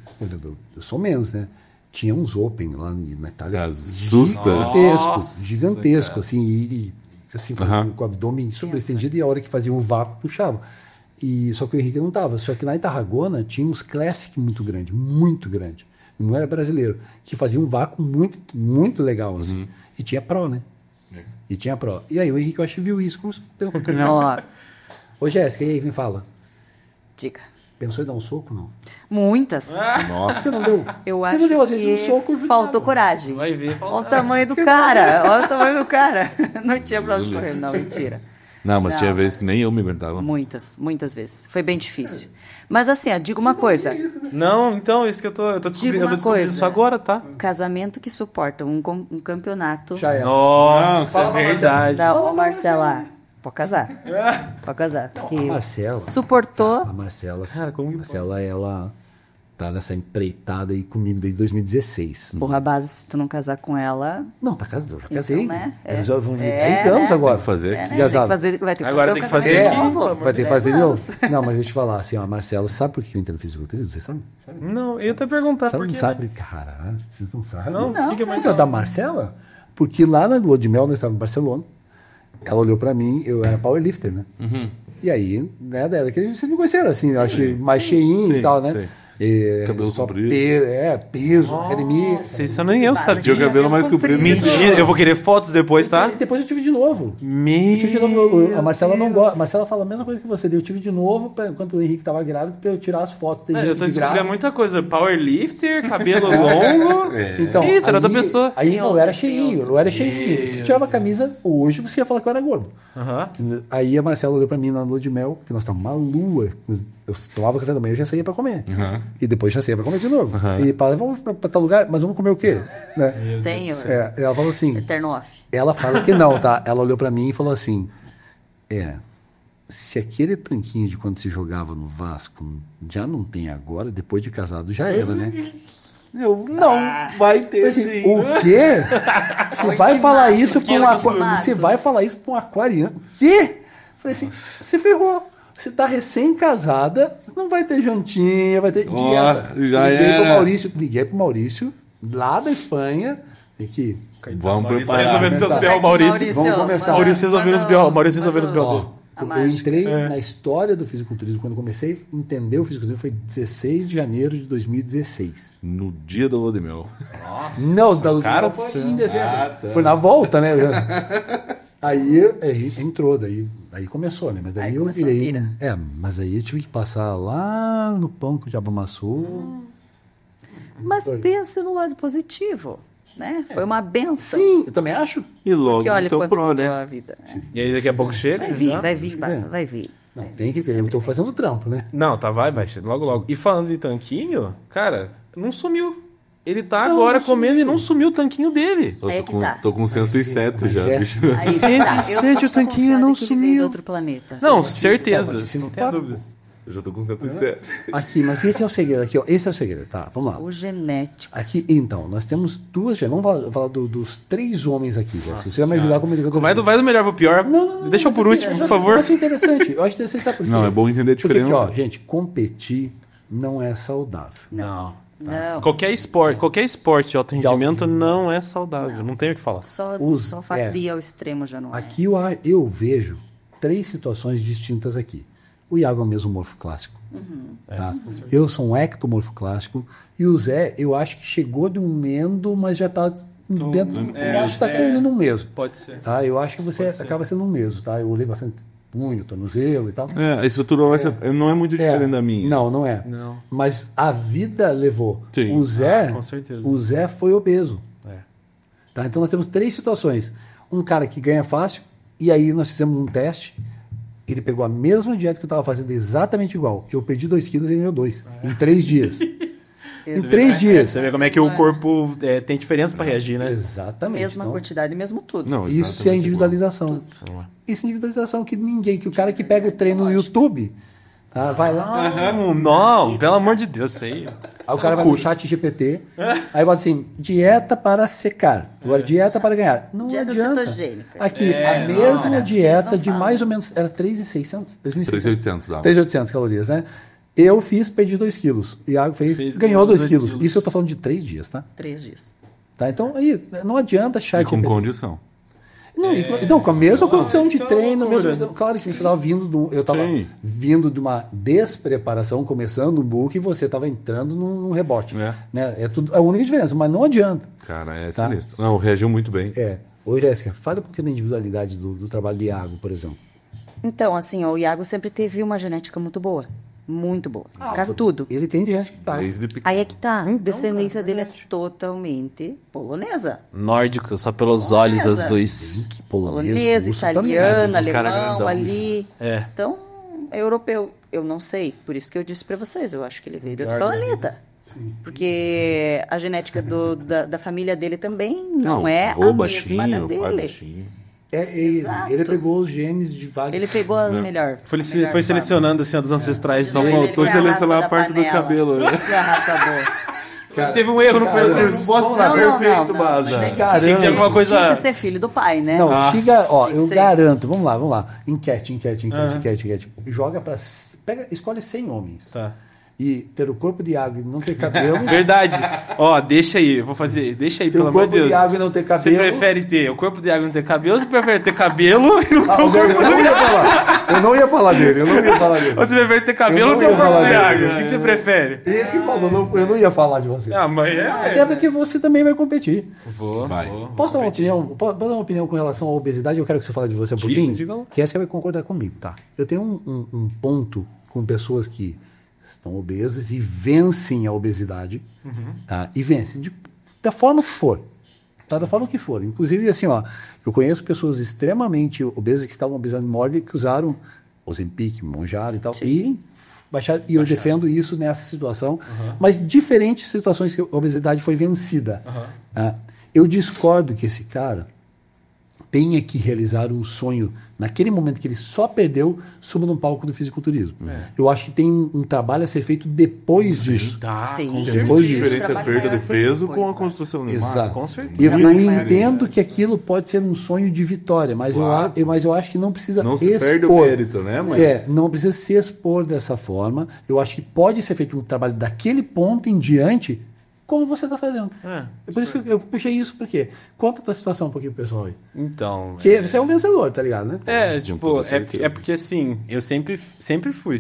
Speaker 1: eu sou menos, né? Tinha uns Open lá na Itália.
Speaker 3: Assusta.
Speaker 1: Gigantesco, assim, e assim,
Speaker 3: Aham.
Speaker 1: com o abdômen super estendido e a hora que fazia um vácuo, puxava. E, só que o Henrique não tava. Só que lá em Tarragona tinha uns Classic muito grande. Não era brasileiro. Que fazia um vácuo muito, muito legal, assim. E tinha Pro, né? E tinha Pro. E aí o Henrique, eu acho que viu isso. Como
Speaker 4: Nossa,
Speaker 1: Ô, Jéssica, e aí, me fala.
Speaker 4: diga.
Speaker 1: Pensou em dar um soco, não?
Speaker 4: Muitas.
Speaker 3: Nossa.
Speaker 1: Você não deu?
Speaker 4: Eu
Speaker 1: Ele
Speaker 4: acho
Speaker 1: deu, às vezes, um
Speaker 4: que
Speaker 1: soco e
Speaker 4: faltou coragem.
Speaker 2: Vai ver.
Speaker 4: Olha o tamanho do cara. Olha o tamanho do cara. Não tinha pra onde correr. Não, mentira.
Speaker 3: Não, mas
Speaker 4: Não,
Speaker 3: tinha vezes
Speaker 4: mas-
Speaker 3: que nem eu me aguentava.
Speaker 4: Muitas vezes. Foi bem difícil. Mas assim, ó, digo uma coisa.
Speaker 2: Não, então, isso que eu tô descobrindo.
Speaker 4: Digo
Speaker 2: Eu tô
Speaker 4: uma
Speaker 2: descobrindo
Speaker 4: coisa.
Speaker 2: isso agora, tá?
Speaker 4: Casamento que suporta um campeonato
Speaker 1: Já é.
Speaker 2: Nossa, é verdade.
Speaker 4: da Ô Marcela. Pode casar. Pode casar.
Speaker 1: A
Speaker 4: Que
Speaker 1: Marcela.
Speaker 4: suportou.
Speaker 1: A Marcela.
Speaker 2: Cara, como que
Speaker 1: Marcela, ela tá nessa empreitada aí comigo desde 2016.
Speaker 4: Porra, base, se tu não casar com ela.
Speaker 1: Não, tá casado, eu já casei.
Speaker 4: né?
Speaker 1: É. Já vão
Speaker 4: É,
Speaker 1: 10 anos
Speaker 4: né?
Speaker 1: agora.
Speaker 3: Tem que fazer.
Speaker 4: É, né?
Speaker 1: Casado.
Speaker 4: Vai ter que
Speaker 2: Agora
Speaker 4: fazer
Speaker 2: tem
Speaker 4: o
Speaker 2: que fazer
Speaker 4: casamento
Speaker 2: aqui,
Speaker 4: de novo.
Speaker 2: pelo amor
Speaker 1: Vai ter que fazer de
Speaker 4: 10
Speaker 1: novo.
Speaker 4: anos.
Speaker 1: Não, mas deixa eu te falar assim, ó, Marcelo, sabe por que eu entendo fisiculturismo? Vocês sabem?
Speaker 2: Não, eu ia até perguntar
Speaker 1: Sabe,
Speaker 2: por
Speaker 1: não
Speaker 2: quê.
Speaker 1: sabe? Caralho, vocês não sabem.
Speaker 2: Não, o que é
Speaker 1: Mas é da Marcela? Porque lá na lua de mel, nós estávamos em Barcelona, ela olhou pra mim, eu era powerlifter, né? E aí, né, dela, que vocês me conheceram, assim, eu achei mais cheinho
Speaker 3: sim,
Speaker 1: e tal, né?
Speaker 3: sim.
Speaker 1: E,
Speaker 3: Cabelo
Speaker 1: só
Speaker 3: comprido.
Speaker 1: peso, academia.
Speaker 2: Nossa, isso nem eu
Speaker 4: Base
Speaker 2: sabia.
Speaker 3: Tinha o cabelo mais comprido.
Speaker 2: Mentira, eu vou querer fotos depois, tá?
Speaker 1: E depois eu tive de novo. Eu
Speaker 2: Meu
Speaker 1: tive de novo. A Marcela não gosta. A Marcela fala a mesma coisa que você. Eu tive de novo, enquanto o Henrique tava grávido, pra eu tirar as fotos do
Speaker 2: É,
Speaker 1: Henrique
Speaker 2: eu tô
Speaker 1: de
Speaker 2: descobrindo
Speaker 1: grávido.
Speaker 2: muita coisa. Powerlifter, cabelo longo.
Speaker 1: Então,
Speaker 2: Isso, era
Speaker 1: aí,
Speaker 2: outra pessoa.
Speaker 1: Aí
Speaker 4: Tem
Speaker 1: não, eu
Speaker 4: outros,
Speaker 1: era
Speaker 4: tem
Speaker 1: cheinho,
Speaker 4: outros.
Speaker 1: eu era cheinho. Se você tirava a camisa hoje, você ia falar que eu era gordo.
Speaker 2: Aham.
Speaker 1: Aí a Marcela olhou pra mim na lua de mel, que nós estávamos uma lua. Eu tomava café da manhã e já saía pra comer. E depois já saía pra comer de novo. E falava, vamos pra tal lugar, mas vamos comer o quê? Né?
Speaker 4: Senhor.
Speaker 1: Ela falou assim,
Speaker 4: Eterno off.
Speaker 1: ela fala que não, tá? Ela olhou pra mim e falou assim, se aquele tanquinho de quando se jogava no Vasco já não tem agora, depois de casado já era, né? Eu, não, vai ter assim, o quê? Você vai falar isso pra um
Speaker 4: ultimato.
Speaker 1: você vai falar isso pra um aquariano? O quê? Falei assim, você ferrou. Você tá recém-casada, não vai ter jantinha, vai ter dieta.
Speaker 3: já
Speaker 1: Liguei pro Maurício, lá da Espanha, e que
Speaker 3: Vamos
Speaker 2: Maurício
Speaker 3: preparar.
Speaker 2: resolvendo seus
Speaker 1: Começar.
Speaker 2: B.O., Maurício.
Speaker 1: Vamos começar.
Speaker 2: Maurício resolvendo os B.O., Maurício resolvendo os B.O.
Speaker 1: Ó,
Speaker 2: dele.
Speaker 4: A
Speaker 1: eu
Speaker 4: mágica.
Speaker 1: entrei na história do fisiculturismo. Quando eu comecei a entender o fisiculturismo, foi 16 de janeiro de 2016.
Speaker 3: No dia da lua de mel.
Speaker 1: Não, da
Speaker 2: cara
Speaker 1: foi
Speaker 2: do céu.
Speaker 1: em dezembro.
Speaker 3: tá.
Speaker 1: Foi na volta, né? Aí entrou, daí começou, né? Mas daí
Speaker 4: Aí
Speaker 1: eu
Speaker 4: começou a
Speaker 1: virei.
Speaker 4: pira.
Speaker 1: Mas aí eu tive que passar lá no pão que o diabo amassou.
Speaker 4: Mas pensa no lado positivo, né? Foi uma benção.
Speaker 1: Sim, eu também acho.
Speaker 3: E logo
Speaker 4: Que olha
Speaker 3: então
Speaker 4: quanto
Speaker 3: pro,
Speaker 4: mudou
Speaker 3: né?
Speaker 4: a vida.
Speaker 2: E aí daqui a pouco chega.
Speaker 4: Vai vir,
Speaker 2: já?
Speaker 4: vai vir, passa, vai vir.
Speaker 1: Não, tem que ver. Eu tô fazendo trampo, né?
Speaker 2: Não, tá, vai, logo, logo. E falando de tanquinho, cara, não sumiu. Ele tá
Speaker 1: Não,
Speaker 2: agora
Speaker 1: não
Speaker 2: comendo
Speaker 1: sumiu.
Speaker 2: e não sumiu o tanquinho dele.
Speaker 3: Eu
Speaker 4: Aí
Speaker 3: tô
Speaker 4: que
Speaker 3: com,
Speaker 4: tá.
Speaker 3: tô com 107
Speaker 1: Mas
Speaker 3: já,
Speaker 1: é
Speaker 3: bicho.
Speaker 1: assim.
Speaker 4: Aí que tá. Eu
Speaker 2: Gente,
Speaker 4: tô
Speaker 2: o tanquinho
Speaker 4: desconfiada
Speaker 2: não
Speaker 4: que ele veio de
Speaker 2: sumiu.
Speaker 4: outro planeta.
Speaker 2: Não, certeza.
Speaker 1: Não, mas isso não
Speaker 2: Não tem
Speaker 1: tá.
Speaker 2: dúvidas.
Speaker 3: Eu já tô com 107.
Speaker 1: Aqui, mas esse é o segredo. Aqui, ó, esse é o segredo. Tá, vamos lá.
Speaker 4: O genético.
Speaker 1: Aqui, então, nós temos duas. Vamos falar dos 3 homens aqui, Jéssica. Você vai me ajudar
Speaker 2: Senhora.
Speaker 1: como ele
Speaker 2: Vai do melhor pro pior. Deixa eu por último, por favor.
Speaker 1: Eu acho interessante. Eu acho interessante, sabe por quê?
Speaker 3: Não, é bom entender a
Speaker 1: Porque,
Speaker 3: diferença.
Speaker 1: ó, gente, competir não é saudável.
Speaker 2: Não.
Speaker 4: Não.
Speaker 2: Qualquer esporte de alto rendimento não é saudável. Não tem o que falar.
Speaker 4: Só o fato
Speaker 1: é.
Speaker 4: de ir ao extremo já não é.
Speaker 1: Aqui eu vejo 3 situações distintas aqui. O Iago é o mesomorfo clássico. Tá? Eu sou um ectomorfo clássico. E o Zé, eu acho que chegou de um endo, mas já está dentro. Eu acho que está caindo no mesmo.
Speaker 2: Pode ser.
Speaker 1: Tá? Eu acho que você acaba sendo um mesmo. Tá? Eu olhei bastante punho, tornozelo e tal.
Speaker 3: É, a estrutura óssea não é muito diferente da minha.
Speaker 1: Não, não é.
Speaker 2: Não.
Speaker 1: Mas a vida levou.
Speaker 3: Sim.
Speaker 1: O Zé,
Speaker 2: Com certeza.
Speaker 1: o Zé foi obeso.
Speaker 2: É.
Speaker 1: Tá? Então nós temos 3 situações. Um cara que ganha fácil, e aí nós fizemos um teste. Ele pegou a mesma dieta que eu estava fazendo, exatamente igual. Eu perdi 2 quilos e ele ganhou 2. Em 3 dias. Em 3 dias.
Speaker 2: Você vê como é que o corpo tem diferença pra reagir, né?
Speaker 1: Exatamente.
Speaker 4: Mesma
Speaker 1: Então,
Speaker 4: quantidade, mesmo tudo.
Speaker 3: Não,
Speaker 1: isso é
Speaker 3: exatamente
Speaker 1: individualização. Isso é individualização que ninguém, que o cara que pega o treino no YouTube, tá, vai lá,
Speaker 2: Não, pelo amor de Deus, isso aí.
Speaker 1: aí o cara vai no chat GPT, aí bota assim, dieta para secar, agora dieta para ganhar. Não
Speaker 4: Dieta
Speaker 1: adianta.
Speaker 4: cetogênica.
Speaker 1: Aqui, a mesma dieta de mais ou menos, era 3.600?
Speaker 3: 3.800 dá.
Speaker 1: 3.800 calorias, né? Eu fiz, perdi 2 quilos. O Iago ganhou 2 quilos. Isso eu tô falando de 3 dias, tá?
Speaker 4: 3 dias.
Speaker 1: Tá? Então, aí, não adianta
Speaker 3: E
Speaker 1: chat
Speaker 3: com
Speaker 1: GPT.
Speaker 3: condição.
Speaker 1: Não, com a mesma
Speaker 2: Não,
Speaker 1: condição
Speaker 2: isso
Speaker 1: de
Speaker 2: é uma
Speaker 1: treino,
Speaker 2: loucura.
Speaker 1: mesmo, claro que você estava vindo eu estava
Speaker 3: Sim.
Speaker 1: vindo de uma despreparação, começando um book e você estava entrando num rebote.
Speaker 3: É.
Speaker 1: Né? É tudo a única diferença, mas não adianta.
Speaker 3: Cara, é
Speaker 1: Tá.
Speaker 3: sinistro. Não, reagiu muito bem.
Speaker 1: Ô, Jéssica, fale um pouquinho da individualidade do trabalho de Iago, por exemplo.
Speaker 4: Então, assim, ó, o Iago sempre teve uma genética muito boa, Muito boa.
Speaker 1: Ah,
Speaker 4: Tudo.
Speaker 1: Ele tem de genética itálica.
Speaker 3: Desde pequeno.
Speaker 4: Aí é que tá. A descendência dele é totalmente polonesa.
Speaker 2: Nórdico, só pelos olhos
Speaker 4: Polonesa.
Speaker 2: azuis.
Speaker 1: Que
Speaker 4: Polonesa,
Speaker 1: russo também.
Speaker 4: italiana,
Speaker 3: Os cara
Speaker 4: alemão,
Speaker 3: grandão.
Speaker 4: ali.
Speaker 2: É.
Speaker 4: Então, é europeu. Eu não sei. Por isso que eu disse pra vocês. Eu acho que ele veio de outro
Speaker 2: Darwin.
Speaker 4: planeta.
Speaker 1: Sim.
Speaker 4: Porque a genética da família dele também não é
Speaker 3: ou
Speaker 4: a
Speaker 3: baixinho,
Speaker 4: mesma da
Speaker 3: ou pai
Speaker 4: dele.
Speaker 3: baixinho.
Speaker 4: Exato.
Speaker 1: Ele pegou os genes de vários.
Speaker 4: Ele pegou a melhor.
Speaker 2: Foi,
Speaker 4: melhor
Speaker 2: foi selecionando assim, a dos ancestrais.
Speaker 3: Só
Speaker 4: Ele
Speaker 3: faltou
Speaker 4: foi a
Speaker 3: selecionar
Speaker 4: raspa
Speaker 3: a parte
Speaker 4: da
Speaker 3: do cabelo.
Speaker 4: panela. Isso é a raspa boa.
Speaker 1: Cara,
Speaker 2: Teve um erro no
Speaker 1: cara,
Speaker 2: processo.
Speaker 3: Eu não posso estar perfeito, Baza.
Speaker 4: Mas é que
Speaker 1: Caramba.
Speaker 2: Tinha que ter alguma coisa.
Speaker 4: Tinha que ser filho do pai, né?
Speaker 1: Não,
Speaker 2: Nossa.
Speaker 1: ó, eu
Speaker 4: Sim.
Speaker 1: garanto. Vamos lá. Enquete. Joga pra. Escolhe 100 homens.
Speaker 2: Tá.
Speaker 1: E ter o corpo de água e não ter cabelo.
Speaker 2: Verdade. Ó, deixa aí, eu vou fazer. Deixa aí,
Speaker 1: Ter
Speaker 2: pelo
Speaker 1: o
Speaker 2: amor de
Speaker 1: corpo
Speaker 2: Deus.
Speaker 1: de água e não ter
Speaker 2: Você
Speaker 1: cabelo.
Speaker 2: prefere ter o corpo de água e não ter cabelo, ou você prefere ter cabelo e não ter
Speaker 1: Ah,
Speaker 2: o corpo
Speaker 1: eu não ia falar. Eu não ia falar dele.
Speaker 2: Ou você prefere ter cabelo
Speaker 1: Eu
Speaker 2: ou
Speaker 1: não
Speaker 2: ter o
Speaker 1: ia
Speaker 2: corpo
Speaker 1: falar
Speaker 2: de
Speaker 1: dele.
Speaker 2: água? O que você prefere?
Speaker 1: Ele que falou, eu não ia falar de você.
Speaker 2: Ah, mas é.
Speaker 1: Até porque você também vai competir.
Speaker 2: Vou.
Speaker 1: Posso dar uma opinião com relação à obesidade? Eu quero que você fale de você um pouquinho.
Speaker 2: diga lá.
Speaker 1: Que essa você vai concordar comigo, tá? Eu tenho um ponto com pessoas que estão obesas e vencem a obesidade, tá? E vencem da forma que for. Tá? Da forma que for. Inclusive, assim, ó, eu conheço pessoas extremamente obesas que estavam obesidade mórbida que usaram Ozempic, Mounjaro e tal. E baixaram. E eu defendo isso nessa situação. Mas diferentes situações que a obesidade foi vencida. Tá? Eu discordo que esse cara tenha que realizar um sonho naquele momento que ele só perdeu subindo num palco do fisiculturismo. Eu acho que tem um trabalho a ser feito depois disso.
Speaker 2: Tá,
Speaker 4: Sim.
Speaker 2: com
Speaker 1: Depois
Speaker 3: A
Speaker 1: disso.
Speaker 3: diferença é
Speaker 4: Trabalho
Speaker 3: perda
Speaker 4: maior
Speaker 3: de
Speaker 4: feito
Speaker 3: peso
Speaker 4: depois,
Speaker 3: com a
Speaker 4: né?
Speaker 3: construção de
Speaker 1: Exato.
Speaker 3: massa.
Speaker 2: Com certeza.
Speaker 1: E eu
Speaker 4: Trabalho maior.
Speaker 1: entendo que aquilo pode ser um sonho de vitória, mas,
Speaker 3: Claro.
Speaker 1: mas eu acho que não precisa
Speaker 3: Não se perde o
Speaker 1: expor.
Speaker 3: mérito, né? Mas
Speaker 1: Não precisa se expor dessa forma. Eu acho que pode ser feito um trabalho daquele ponto em diante, como você está fazendo. É por isso que eu puxei isso, porque conta a tua situação um pouquinho pro pessoal aí.
Speaker 2: Então.
Speaker 1: Porque você é um vencedor, tá ligado, né?
Speaker 2: É,
Speaker 3: Com
Speaker 2: tipo,
Speaker 3: toda
Speaker 2: é
Speaker 3: certeza.
Speaker 2: porque assim, eu sempre fui,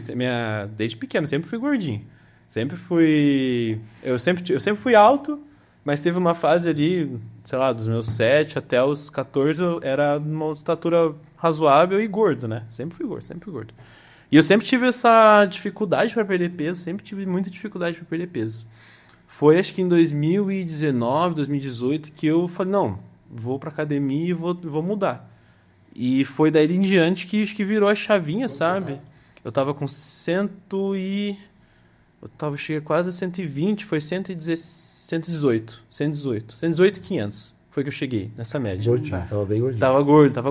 Speaker 2: desde pequeno, sempre fui gordinho. Sempre fui, eu sempre fui alto, mas teve uma fase ali, sei lá, dos meus 7 até os 14, eu era uma estatura razoável e gordo, né? Sempre fui gordo. E eu sempre tive essa dificuldade para perder peso, sempre tive muita dificuldade para perder peso. Foi acho que em 2019, 2018 que eu falei, não, vou pra academia e vou mudar. E foi daí em diante que acho que virou a chavinha, sabe? Eu tava com cheguei quase a 120, foi 118 e 500. Foi que eu cheguei nessa média.
Speaker 1: Gordinho, tava bem gordinho.
Speaker 2: Tava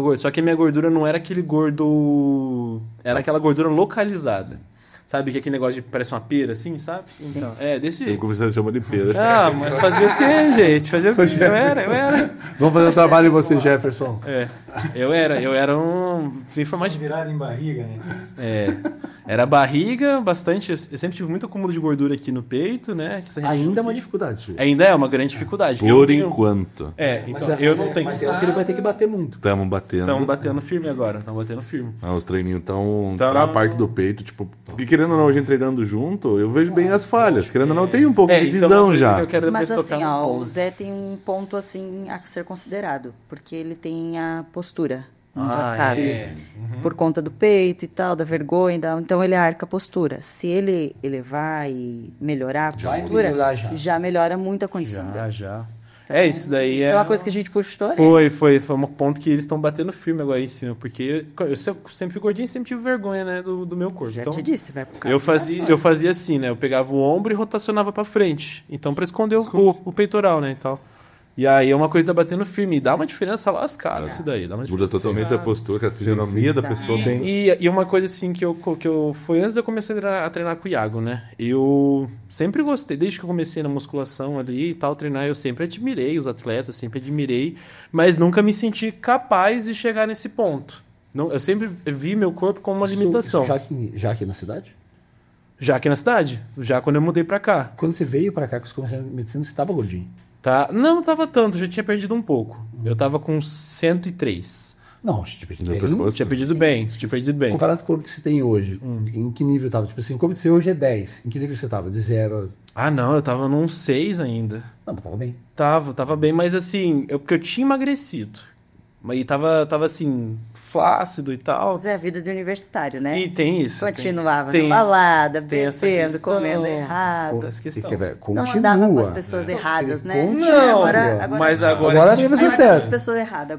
Speaker 2: gordo. Só que a minha gordura não era aquele gordo... Era aquela gordura localizada. Sabe que aquele negócio de parece uma pera, assim, sabe? Então, desse
Speaker 3: eu
Speaker 2: jeito.
Speaker 3: comecei a chamar de pera.
Speaker 2: Ah, mas fazer o quê, gente? Fazer o quê? Eu era.
Speaker 1: Vamos fazer um trabalho em você, Jefferson.
Speaker 2: Eu era um... Sem formar de...
Speaker 5: Virado em barriga, né?
Speaker 2: Era barriga, bastante... Eu sempre tive muito acúmulo de gordura aqui no peito, né? Que essa região
Speaker 1: Ainda é uma
Speaker 2: aqui.
Speaker 1: dificuldade sua.
Speaker 2: Ainda é uma grande dificuldade. Eu
Speaker 3: Por
Speaker 2: tenho-
Speaker 3: enquanto.
Speaker 2: Então, eu não tenho...
Speaker 1: Mas é o que ele vai ter que bater muito.
Speaker 3: Estamos batendo.
Speaker 2: Estamos batendo firme agora.
Speaker 3: Os treininhos estão
Speaker 2: Então,
Speaker 3: na parte do peito, tipo... Porque querendo ou não, a gente treinando junto, eu vejo bem as falhas. Querendo ou não, tem um pouco de
Speaker 2: isso é uma
Speaker 3: visão
Speaker 2: coisa
Speaker 3: já.
Speaker 2: que eu quero
Speaker 4: Mas
Speaker 2: depois
Speaker 4: assim,
Speaker 2: tocar no
Speaker 4: ó, o
Speaker 2: ponto.
Speaker 4: Zé tem um ponto assim a ser considerado, porque ele tem a postura
Speaker 2: Ah,
Speaker 4: intocável.
Speaker 2: é.
Speaker 4: Por conta do peito e tal, da vergonha, então ele arca a postura. Se ele elevar e melhorar a
Speaker 1: Vai
Speaker 4: postura,
Speaker 1: melhorar já.
Speaker 4: melhora muito a condição.
Speaker 2: Já. Isso daí
Speaker 4: Isso é uma coisa que a gente puxa história.
Speaker 2: Foi um ponto que eles estão batendo firme agora em cima, porque eu sempre fui gordinho e sempre tive vergonha, né, do meu corpo.
Speaker 4: Já
Speaker 2: Então,
Speaker 4: te disse, vai pro carro.
Speaker 2: eu fazia assim, né, eu pegava o ombro e rotacionava pra frente, então pra esconder o peitoral, né, e tal. E aí é uma coisa da batendo firme, e dá uma diferença lascada isso daí, dá uma
Speaker 3: Muda
Speaker 2: diferença
Speaker 3: totalmente a postura, a fisionomia da pessoa.
Speaker 2: E uma coisa assim que eu foi antes de eu começar a treinar com o Iago, né? Eu sempre gostei, desde que eu comecei na musculação ali e tal, treinar, eu sempre admirei os atletas, sempre admirei, mas nunca me senti capaz de chegar nesse ponto. Não, eu sempre vi meu corpo como uma limitação.
Speaker 1: Já aqui na cidade?
Speaker 2: Já aqui na cidade, já quando eu mudei pra cá.
Speaker 1: Quando você veio pra cá, que você começou a medicina, você estava gordinho.
Speaker 2: Tá? Não tava tanto, já tinha perdido um pouco. Eu tava com 103.
Speaker 1: Não, você tinha perdido
Speaker 3: Já
Speaker 1: bem.
Speaker 3: perdeu
Speaker 2: Tinha perdido bem.
Speaker 1: Comparado com o corpo que você tem hoje, em que nível estava? Tipo assim, o corpo que você hoje é 10. Em que nível você estava? De 0
Speaker 2: Ah, não, eu tava num 6 ainda.
Speaker 1: Não, mas tava bem.
Speaker 2: Tava bem, mas assim, porque eu tinha emagrecido. E tava assim, flácido e tal.
Speaker 4: Mas é a vida de universitário, né?
Speaker 2: E tem isso.
Speaker 4: Continuava
Speaker 2: tem
Speaker 4: na balada,
Speaker 2: tem essa
Speaker 4: bebendo,
Speaker 2: questão.
Speaker 4: comendo errado.
Speaker 2: Essa questão.
Speaker 4: Não
Speaker 1: Continua.
Speaker 4: andava com as pessoas erradas, né?
Speaker 2: Não, mas agora
Speaker 1: acho que vai ser
Speaker 4: com as
Speaker 1: certo.
Speaker 4: pessoas erradas.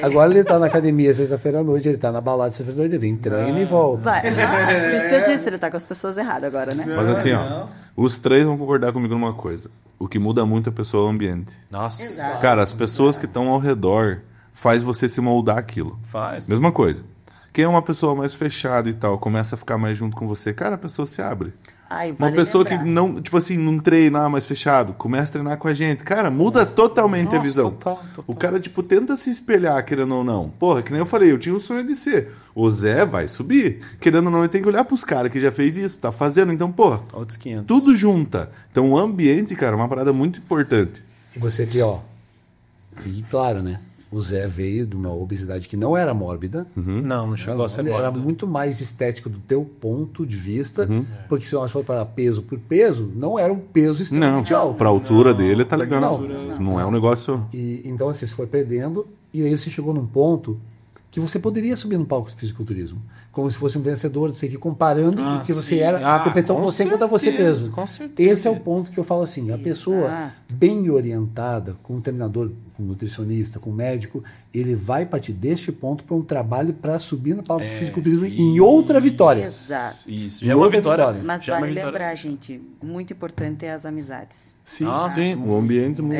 Speaker 1: Agora ele tá na academia sexta-feira à noite, ele tá na balada sexta-feira à noite, ele vem, treina e volta.
Speaker 4: Vai. Por isso que eu disse, ele tá com as pessoas erradas agora, né?
Speaker 3: Mas assim, ó, os três vão concordar comigo numa coisa. O que muda muito a pessoa é o ambiente.
Speaker 2: Nossa.
Speaker 4: Exato.
Speaker 3: Cara, as pessoas que estão ao redor faz você se moldar aquilo.
Speaker 2: Faz.
Speaker 3: Mesma coisa. Quem é uma pessoa mais fechada e tal, começa a ficar mais junto com você, cara, a pessoa se abre.
Speaker 4: Ai,
Speaker 3: Uma
Speaker 4: vale
Speaker 3: pessoa
Speaker 4: lembrar.
Speaker 3: que não, tipo assim, não treina mais fechado, começa a treinar com a gente. Cara, muda totalmente a visão.
Speaker 2: Total.
Speaker 3: O cara, tipo, tenta se espelhar, querendo ou não. Porra, que nem eu falei, eu tinha o sonho de ser. O Zé vai subir. Querendo ou não, ele tem que olhar pros caras que já fez isso, tá fazendo. Então, porra,
Speaker 2: Outros 500.
Speaker 3: tudo junta. Então, o ambiente, cara, é uma parada muito importante.
Speaker 1: E você aqui, ó, fique claro, né? O Zé veio de uma obesidade que não era mórbida.
Speaker 2: Não chegou a ser
Speaker 1: Ele era
Speaker 2: mórbido.
Speaker 1: muito mais estético do teu ponto de vista, porque se nós for para peso por peso, não era um peso
Speaker 3: Não,
Speaker 1: extremamente alto.
Speaker 3: pra altura dele tá legal.
Speaker 1: Não.
Speaker 3: Não é um negócio...
Speaker 1: E, então, assim, você foi perdendo, e aí você chegou num ponto que você poderia subir no palco de fisiculturismo, como se fosse um vencedor, não sei o que, comparando o que você
Speaker 2: sim.
Speaker 1: era, a competição
Speaker 2: Com
Speaker 1: você contra você
Speaker 2: certeza,
Speaker 1: mesmo.
Speaker 2: com certeza.
Speaker 1: Esse é o ponto que eu falo assim, a pessoa
Speaker 4: Exato.
Speaker 1: bem orientada, com um treinador, com um nutricionista, com um médico, ele vai partir deste ponto para um trabalho para subir no palco de fisiculturismo em outra vitória.
Speaker 4: Exato.
Speaker 2: Isso. Já é uma
Speaker 1: outra
Speaker 2: vitória.
Speaker 1: vitória.
Speaker 4: Mas
Speaker 2: Já é uma
Speaker 4: vale
Speaker 2: vitória.
Speaker 4: lembrar, gente, muito importante é as amizades.
Speaker 1: Sim.
Speaker 2: Nossa.
Speaker 3: Sim, o ambiente muda.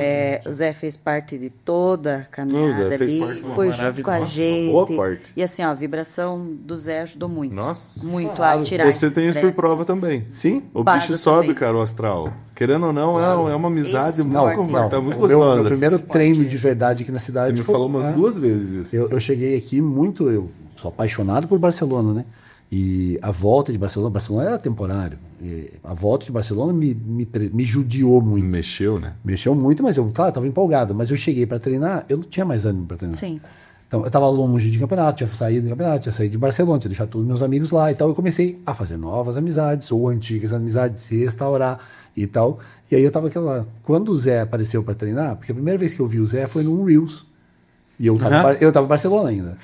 Speaker 4: O Zé fez parte de toda a
Speaker 3: O
Speaker 4: caminhada
Speaker 3: Zé fez
Speaker 4: ali,
Speaker 3: parte,
Speaker 4: foi junto com a
Speaker 3: Boa
Speaker 4: gente.
Speaker 3: parte.
Speaker 4: E assim, ó, a vibração do Zé ajudou muito.
Speaker 3: Nossa.
Speaker 4: Muito
Speaker 1: Claro,
Speaker 4: a tirar
Speaker 3: Você
Speaker 4: esse
Speaker 3: tem isso por
Speaker 4: estresse.
Speaker 3: prova também.
Speaker 1: Sim.
Speaker 3: O
Speaker 4: Passa
Speaker 3: bicho sobe,
Speaker 4: também.
Speaker 3: cara, o astral. Querendo ou não, é uma amizade
Speaker 4: Isso,
Speaker 3: muito
Speaker 4: não,
Speaker 3: confortável, muito
Speaker 1: o meu
Speaker 3: gostosa.
Speaker 1: primeiro treino de verdade aqui na cidade.
Speaker 3: Você me
Speaker 1: foi-
Speaker 3: falou umas 2 vezes isso.
Speaker 1: Eu cheguei aqui muito, eu sou apaixonado por Barcelona, né? E a volta de Barcelona era temporário. E a volta de Barcelona me judiou muito.
Speaker 3: Mexeu, né?
Speaker 1: Mexeu muito, mas eu, claro, estava empolgado. Mas eu cheguei para treinar, eu não tinha mais ânimo para treinar.
Speaker 4: Sim.
Speaker 1: Então, eu estava longe de campeonato, tinha saído do campeonato, tinha saído de Barcelona, tinha deixado todos os meus amigos lá e tal. Eu comecei a fazer novas amizades, ou antigas amizades, se restaurar e tal. E aí eu estava aquela. Quando o Zé apareceu para treinar, porque a primeira vez que eu vi o Zé foi num Reels. E eu estava em Barcelona ainda.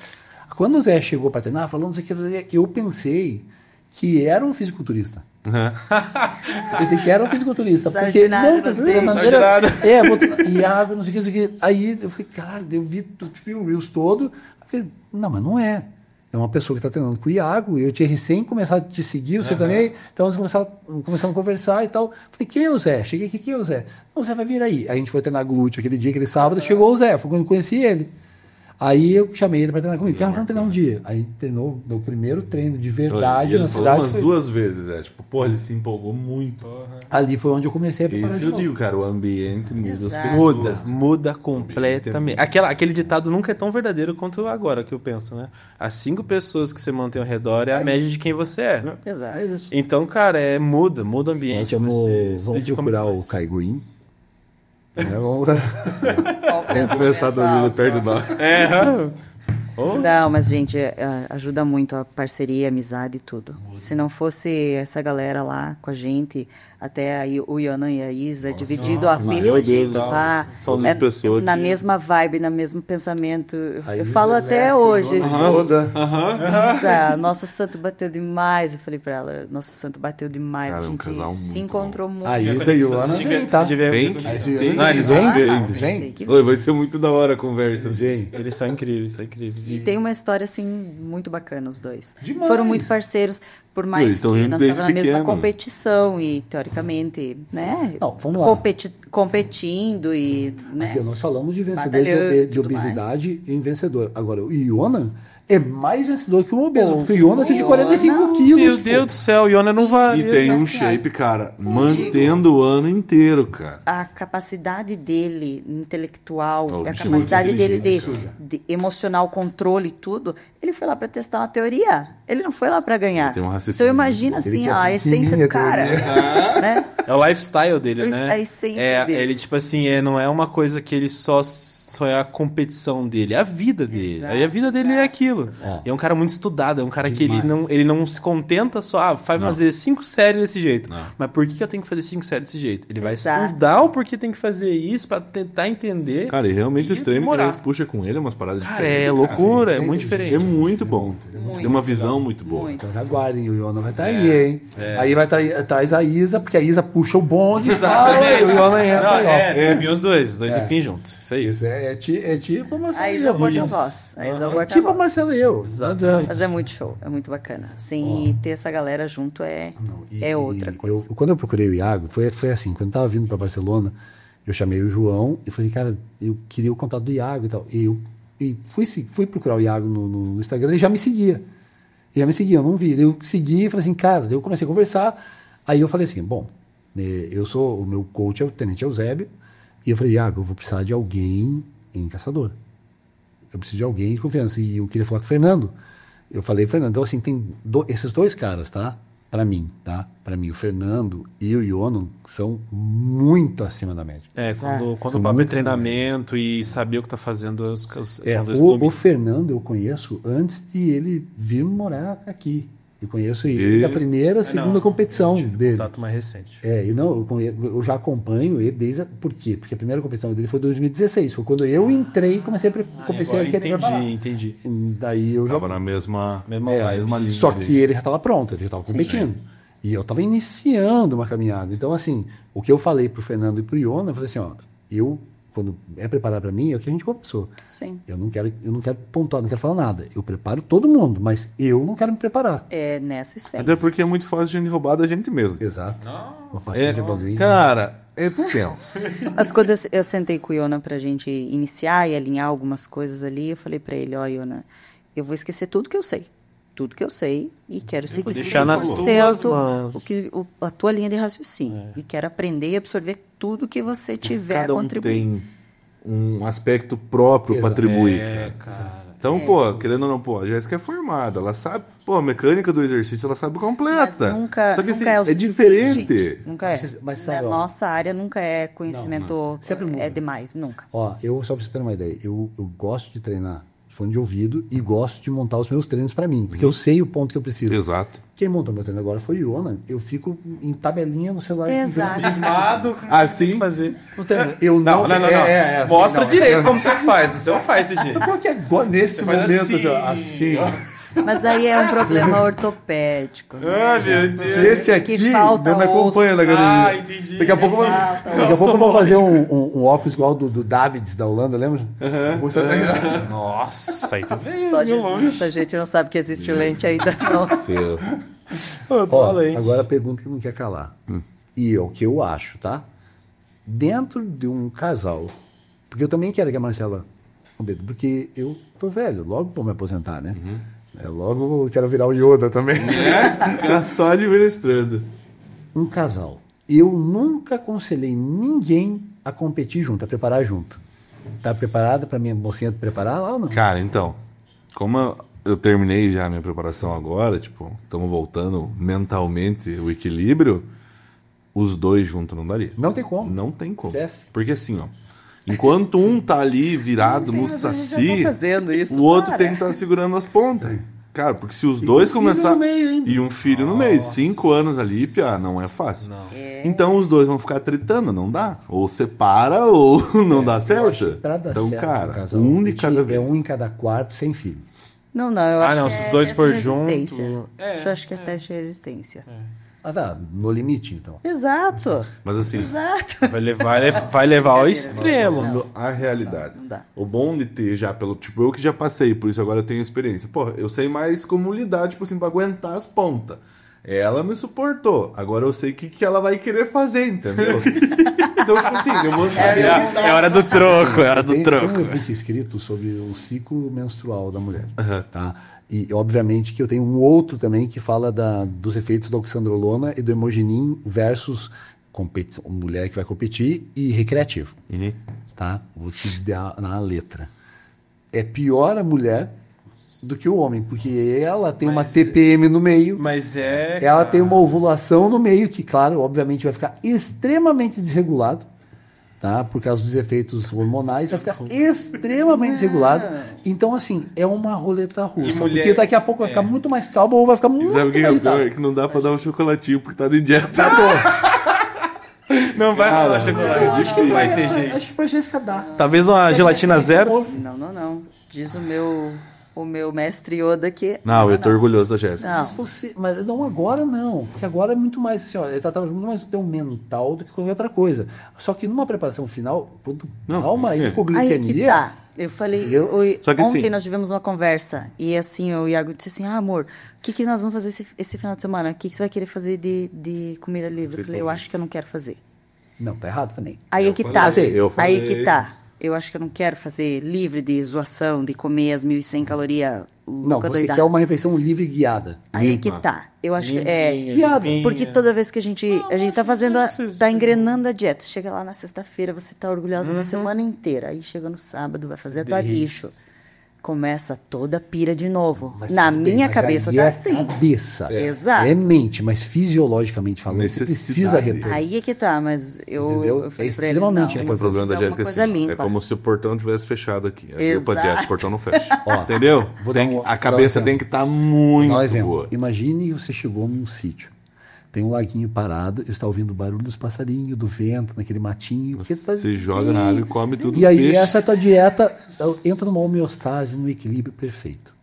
Speaker 1: Quando o Zé chegou para treinar, falando isso aqui, eu pensei que era um fisiculturista. Eu pensei que era um fisiculturista.
Speaker 4: Sabe
Speaker 1: Porque
Speaker 4: de nada,
Speaker 1: não,
Speaker 4: você.
Speaker 1: da maneira, botou não sei o que. Aí eu falei, cara, eu vi o Reels todo. Eu falei, não, mas não é. É uma pessoa que está treinando com o Iago, eu tinha recém começado a te seguir, você também, então nós começamos a conversar e tal. Falei, quem é o Zé? Cheguei aqui, quem é o Zé? Não, o Zé vai vir aí. Aí a gente foi treinar glúteo aquele dia, aquele sábado, chegou o Zé, foi quando eu conheci ele. Aí eu chamei ele para treinar comigo. Cara, vamos treinar um dia. Aí treinou meu primeiro treino de verdade
Speaker 3: E ele
Speaker 1: na
Speaker 3: falou
Speaker 1: cidade.
Speaker 3: umas
Speaker 1: Foi-
Speaker 3: 2 vezes, Tipo, porra, ele se empolgou muito.
Speaker 1: Ali foi onde eu comecei a preparar
Speaker 3: Isso
Speaker 1: de
Speaker 3: eu
Speaker 1: novo.
Speaker 3: digo, cara, o ambiente muda as
Speaker 4: Exato.
Speaker 3: pessoas.
Speaker 2: Muda completamente. Aquele ditado nunca é tão verdadeiro quanto agora que eu penso, né? As 5 pessoas que você mantém ao redor é a média de quem você é.
Speaker 4: Exato.
Speaker 1: É isso.
Speaker 2: Então, cara, muda o
Speaker 1: Nós
Speaker 2: ambiente.
Speaker 1: vamos,
Speaker 2: você se
Speaker 1: vamos
Speaker 2: dedica
Speaker 1: procurar
Speaker 2: muito
Speaker 1: o
Speaker 2: mais.
Speaker 1: Kai Green. Vamos-
Speaker 3: Vamos começar a dormir perto do bar.
Speaker 4: Não, mas, gente, ajuda muito a parceria, a amizade e tudo. Se não fosse essa galera lá com a gente, até aí o Yonan e a Isa, dividido a
Speaker 3: meu
Speaker 4: pila,
Speaker 3: Deus do
Speaker 4: tá?
Speaker 3: céu. São pessoas
Speaker 4: na
Speaker 3: que-
Speaker 4: mesma vibe, no mesmo pensamento.
Speaker 1: A
Speaker 4: Eu
Speaker 1: Isa
Speaker 4: falo até
Speaker 1: é
Speaker 4: hoje.
Speaker 1: Yona
Speaker 4: assim,
Speaker 1: toda.
Speaker 4: Isa, nosso santo bateu demais. Eu falei pra ela, nosso santo bateu demais.
Speaker 3: Cara,
Speaker 4: a
Speaker 3: é um
Speaker 4: gente
Speaker 3: casal
Speaker 4: se
Speaker 3: muito
Speaker 4: encontrou muito.
Speaker 1: A Isa e o Ana vem, tá?
Speaker 3: Tem que tem.
Speaker 2: Não, eles
Speaker 1: vêm?
Speaker 2: vêm.
Speaker 1: Eles vêm?
Speaker 4: Tem que-
Speaker 3: Oi, vai ser muito da hora a conversa.
Speaker 1: Vem.
Speaker 2: Eles são incríveis, são incríveis.
Speaker 4: E tem uma história, assim, muito bacana, os dois.
Speaker 1: Demais.
Speaker 4: Foram muito parceiros, por
Speaker 3: Eles
Speaker 4: mais
Speaker 3: estão
Speaker 4: que
Speaker 3: juntos
Speaker 4: nós
Speaker 3: desde
Speaker 4: estávamos na mesma
Speaker 3: pequeno.
Speaker 4: competição e, teoricamente, né?
Speaker 1: Não, vamos lá.
Speaker 4: Competindo e, né?
Speaker 1: Aqui nós falamos de vencedor
Speaker 4: Batalhando e
Speaker 1: de
Speaker 4: tudo
Speaker 1: obesidade e vencedor. Agora, o Iona é mais vencedor que um obeso, porque o Iona é de 45
Speaker 4: Iona-
Speaker 1: quilos.
Speaker 2: Meu
Speaker 1: pô.
Speaker 2: Deus do céu, o Iona não vai.
Speaker 3: E tem um
Speaker 4: assim,
Speaker 3: shape, cara, mantendo o ano inteiro, cara.
Speaker 4: A capacidade dele intelectual,
Speaker 3: Oh,
Speaker 4: a
Speaker 3: absurdo,
Speaker 4: capacidade dele
Speaker 1: absurdo.
Speaker 4: de emocional, controle e tudo, ele foi lá para testar uma teoria. Ele não foi lá para ganhar.
Speaker 3: Ele tem um
Speaker 4: Então
Speaker 3: raciocínio.
Speaker 4: imagina
Speaker 1: Ele
Speaker 4: assim,
Speaker 1: quer
Speaker 4: a essência do cara, né?
Speaker 2: É o lifestyle dele,
Speaker 4: A
Speaker 2: né?
Speaker 4: essência
Speaker 2: É,
Speaker 4: dele.
Speaker 2: ele, tipo assim, não é uma coisa que ele só só é a competição dele, é a vida dele.
Speaker 4: Exato,
Speaker 2: Aí a vida dele é aquilo.
Speaker 1: É.
Speaker 2: E é um cara muito estudado, é um cara que
Speaker 1: Demais.
Speaker 2: ele não se contenta só, vai fazer 5 séries desse jeito.
Speaker 3: Não.
Speaker 2: Mas por que eu tenho que fazer 5 séries desse jeito? Ele vai
Speaker 4: Exato.
Speaker 2: estudar o porquê tem que fazer isso pra tentar entender.
Speaker 3: Cara, e realmente
Speaker 2: E
Speaker 3: o extremo que
Speaker 2: morar.
Speaker 3: ele puxa com ele é umas paradas
Speaker 2: Cara,
Speaker 3: diferentes.
Speaker 2: é loucura, é
Speaker 1: Sim,
Speaker 2: muito
Speaker 1: sim.
Speaker 2: diferente.
Speaker 3: É muito bom.
Speaker 4: Muito
Speaker 3: Tem uma visão muito boa.
Speaker 4: Muito.
Speaker 1: Então aguardem, o Iona vai estar aí, hein? Aí vai traz a Isa, porque a Isa puxa o bonde e o Iona entra.
Speaker 2: Não,
Speaker 1: aí, ó.
Speaker 2: vir os dois enfim juntos. Isso aí.
Speaker 1: Isso é tipo a Marcela
Speaker 4: A
Speaker 1: e
Speaker 4: Isa é
Speaker 1: eu.
Speaker 4: o porta-voz. A Isa é o
Speaker 1: É
Speaker 4: porta-voz.
Speaker 1: tipo a Marcela e eu. Exato.
Speaker 4: Mas é muito show, é muito bacana. Sim, e ter essa galera junto é outra coisa.
Speaker 1: Quando eu procurei o Iago, foi assim, quando eu tava vindo para Barcelona, eu chamei o João e falei, cara, eu queria o contato do Iago e tal. E fui procurar o Iago no Instagram, ele já me seguia. Eu não vi. Eu segui e falei assim, cara, daí eu comecei a conversar. Aí eu falei assim, bom, o meu coach é o Tenente Eusébio, e eu falei, Iago, eu vou precisar de alguém em Caçador. Eu preciso de alguém de confiança. E eu queria falar com o Fernando. Eu falei, Fernando, então assim, tem esses dois caras, tá? Pra mim, o Fernando e o Iono são muito acima da média.
Speaker 2: Quando
Speaker 1: São
Speaker 2: o papo é
Speaker 1: muito
Speaker 2: treinamento e saber o que tá fazendo, são dois
Speaker 1: o
Speaker 2: clubes.
Speaker 1: Fernando eu conheço antes de ele vir morar aqui. Eu conheço ele da primeira, segunda competição dele.
Speaker 2: Contato mais recente.
Speaker 1: Eu já acompanho ele desde... Por quê? Porque a primeira competição dele foi em 2016. Foi quando eu entrei e comecei a preparar.
Speaker 2: Entendi.
Speaker 1: Daí eu já...
Speaker 3: Tava na mesma linha.
Speaker 1: Só
Speaker 3: ali.
Speaker 1: que ele já estava pronto, ele já estava competindo. E eu estava iniciando uma caminhada. Então, assim, o que eu falei pro Fernando e pro Iona, eu falei assim, ó, quando é preparar para mim, é o que a gente conversou.
Speaker 4: Sim.
Speaker 1: Eu não quero pontuar, não quero falar nada. Eu preparo todo mundo, mas eu não quero me preparar.
Speaker 4: É nessa essência.
Speaker 3: Até porque é muito fácil de gente roubar da gente mesmo.
Speaker 1: Exato. Uma faixinha de bolinha.
Speaker 3: Cara, é tenso.
Speaker 4: Mas quando eu sentei com o Iona pra gente iniciar e alinhar algumas coisas ali, eu falei pra ele, ó, Iona, eu vou esquecer tudo que eu sei. Tudo que eu sei e quero seguir
Speaker 2: deixar nas tuas mãos.
Speaker 4: a tua linha de raciocínio. E quero aprender e absorver tudo que você tiver a
Speaker 3: Cada um
Speaker 4: contribuir.
Speaker 3: tem um aspecto próprio para atribuir.
Speaker 2: Cara.
Speaker 3: Então, querendo ou não, a Jéssica é formada, ela sabe, a mecânica do exercício, ela sabe completa.
Speaker 4: Mas nunca,
Speaker 3: Só que
Speaker 4: nunca
Speaker 3: assim,
Speaker 4: é o
Speaker 3: é
Speaker 4: suficiente,
Speaker 3: diferente.
Speaker 4: gente. Nunca é.
Speaker 1: Mas sabe,
Speaker 4: Na
Speaker 1: ó,
Speaker 4: nossa área nunca é conhecimento,
Speaker 1: Sempre muda.
Speaker 4: é demais, nunca.
Speaker 1: Ó, só pra você ter uma ideia, eu gosto de treinar fone de ouvido e gosto de montar os meus treinos para mim, porque eu sei o ponto que eu preciso.
Speaker 3: Exato.
Speaker 1: Quem montou meu treino agora foi o Iona. Eu fico em tabelinha no celular.
Speaker 4: Exato.
Speaker 2: Fismado.
Speaker 3: Assim,
Speaker 2: Fazer.
Speaker 1: Eu
Speaker 2: Não.
Speaker 1: assim,
Speaker 2: Mostra
Speaker 1: não,
Speaker 2: direito como você faz. Você não faz desse jeito.
Speaker 1: Porque agora, nesse
Speaker 2: faz
Speaker 1: momento,
Speaker 2: assim.
Speaker 1: assim,
Speaker 4: Mas aí é um problema ortopédico. Né?
Speaker 3: meu Deus. Esse aqui
Speaker 4: Que falta
Speaker 3: não me acompanha na
Speaker 4: osso.
Speaker 3: academia.
Speaker 2: Entendi.
Speaker 3: Daqui a pouco eu vou...
Speaker 4: Falta
Speaker 1: daqui a pouco eu vou fazer um óculos igual do Davids da Holanda, lembra?
Speaker 2: Nossa, aí tu veio.
Speaker 4: Só disso, a gente não sabe que existe o lente ainda não.
Speaker 3: Seu.
Speaker 1: Ó, agora a pergunta que não quer calar. E é o que eu acho, tá? Dentro de um casal, porque eu também quero que a Marcela, porque eu tô velho, logo vou me aposentar, né? Logo eu quero virar o Yoda também.
Speaker 3: Ficar só administrando.
Speaker 1: Um casal. Eu nunca aconselhei ninguém a competir junto, a preparar junto. Tá preparada pra minha mocinha preparar lá ou não?
Speaker 3: Cara, então, como eu terminei já a minha preparação agora, estamos voltando mentalmente o equilíbrio, os dois juntos não daria.
Speaker 1: Não tem como.
Speaker 3: Não tem como.
Speaker 1: Esquece.
Speaker 3: Porque assim, enquanto um tá ali virado no saci,
Speaker 4: fazendo isso.
Speaker 3: o outro tem que estar segurando as pontas. Cara, porque se os dois começarem...
Speaker 1: no meio ainda.
Speaker 3: E um filho no meio. 5 anos ali, não é fácil.
Speaker 2: Não.
Speaker 3: Então os dois vão ficar tretando, não dá. Ou separa ou não dá certo.
Speaker 1: Pra dar
Speaker 3: Então,
Speaker 1: certo
Speaker 3: cara,
Speaker 1: no casal,
Speaker 3: um de cada
Speaker 1: é
Speaker 3: vez.
Speaker 1: um em cada quarto, sem filho.
Speaker 4: Não, eu acho que
Speaker 2: se os dois
Speaker 4: teste
Speaker 2: for
Speaker 4: de resistência.
Speaker 2: junto...
Speaker 4: Eu acho que é teste de resistência.
Speaker 1: Ah, tá. No limite, então.
Speaker 4: Exato.
Speaker 3: Mas assim,
Speaker 4: Exato.
Speaker 2: Vai levar ao extremo.
Speaker 3: falando a realidade.
Speaker 4: Não dá.
Speaker 3: O bom de ter já eu que já passei, por isso agora eu tenho experiência. Eu sei mais como lidar, pra aguentar as pontas. Ela me suportou. Agora eu sei o que ela vai querer fazer, entendeu? Então, eu vou saber.
Speaker 2: É hora do troco, é hora do
Speaker 1: Tem
Speaker 2: troco.
Speaker 1: um e-book escrito sobre o ciclo menstrual da mulher, tá? E, obviamente, que eu tenho um outro também que fala dos efeitos da oxandrolona e do hemogenin versus competição, mulher que vai competir e recreativo, tá? Vou te dar na letra. É pior a mulher do que o homem, porque ela tem uma TPM no meio,
Speaker 2: Mas
Speaker 1: ela tem uma ovulação no meio que, claro, obviamente vai ficar extremamente desregulado. tá? Por causa dos efeitos hormonais, vai ficar extremamente desregulado. Então, assim, é uma roleta russa.
Speaker 2: mulher-
Speaker 1: Porque daqui a pouco vai ficar muito mais calmo ou vai ficar
Speaker 3: E
Speaker 1: muito
Speaker 3: sabe o que é
Speaker 1: mais
Speaker 3: o pior?
Speaker 1: irritado.
Speaker 3: É que não dá pra dar um chocolatinho porque tá de dieta.
Speaker 2: Não vai
Speaker 3: Cara,
Speaker 2: rolar
Speaker 3: mas
Speaker 2: chocolate.
Speaker 3: é
Speaker 2: Acho que vai ter jeito.
Speaker 1: Acho que pra Jéssica dá.
Speaker 2: Talvez uma gelatina zero.
Speaker 4: Não. Diz o meu mestre Yoda que...
Speaker 3: Não, eu tô orgulhoso da Jéssica.
Speaker 4: Não.
Speaker 1: Mas não agora não, porque agora é muito mais assim, ó, ele tá trabalhando muito mais no teu mental do que qualquer outra coisa. Só que numa preparação final, quando
Speaker 3: Não,
Speaker 1: dá uma
Speaker 3: é.
Speaker 4: Aí que
Speaker 1: hipoglicemia,
Speaker 4: tá. Eu falei,
Speaker 3: Só que
Speaker 4: ontem
Speaker 3: assim-
Speaker 4: nós tivemos uma conversa e assim, o Iago disse assim, amor, o que nós vamos fazer esse final de semana? O que você vai querer fazer de comida livre? Eu falei, eu acho que eu não quero fazer.
Speaker 1: não, tá errado também.
Speaker 4: Aí é que tá.
Speaker 3: eu falei.
Speaker 4: Aí que tá. Eu acho que eu não quero fazer livre de zoação, de comer as 1.100 calorias.
Speaker 1: Não,
Speaker 4: louca
Speaker 1: você
Speaker 4: doidada.
Speaker 1: quer uma refeição livre e guiada.
Speaker 4: Aí que tá. Eu acho que
Speaker 1: Guiado.
Speaker 4: porque toda vez que a gente tá fazendo, tá engrenando a dieta. Chega lá na sexta-feira, você tá orgulhosa da semana inteira. Aí chega no sábado, vai fazer a tua lixo. Começa toda a pira de novo.
Speaker 1: Mas
Speaker 4: Na
Speaker 1: tudo bem,
Speaker 4: minha
Speaker 1: mas
Speaker 4: cabeça
Speaker 1: aí
Speaker 4: tá
Speaker 1: é
Speaker 4: assim.
Speaker 1: cabeça.
Speaker 4: Exato.
Speaker 1: É mente, mas fisiologicamente falando, você precisa
Speaker 3: Necessidade.
Speaker 1: repor.
Speaker 4: Aí é que tá, mas
Speaker 1: Entendeu?
Speaker 4: eu
Speaker 1: É
Speaker 4: falei pra ele,
Speaker 1: extremamente
Speaker 4: não,
Speaker 3: O
Speaker 1: importante.
Speaker 3: problema da
Speaker 4: alguma
Speaker 3: Jéssica é
Speaker 4: coisa
Speaker 3: assim,
Speaker 4: limpa.
Speaker 3: é como se o portão tivesse fechado aqui. Eu pra
Speaker 4: Exato.
Speaker 3: dieta, o portão não fecha.
Speaker 1: Ó,
Speaker 3: Entendeu?
Speaker 1: vou dar um-
Speaker 3: A
Speaker 1: vou
Speaker 3: cabeça
Speaker 1: dar um
Speaker 3: tem que estar
Speaker 1: Vou
Speaker 3: muito
Speaker 1: dar um exemplo.
Speaker 3: boa.
Speaker 1: Imagine você chegou num sítio. Tem um laguinho parado, e está ouvindo o barulho dos passarinhos, do vento, naquele matinho.
Speaker 3: Você joga na água e come tudo
Speaker 1: E aí,
Speaker 3: peixe.
Speaker 1: essa é a tua dieta entra numa homeostase, num equilíbrio perfeito.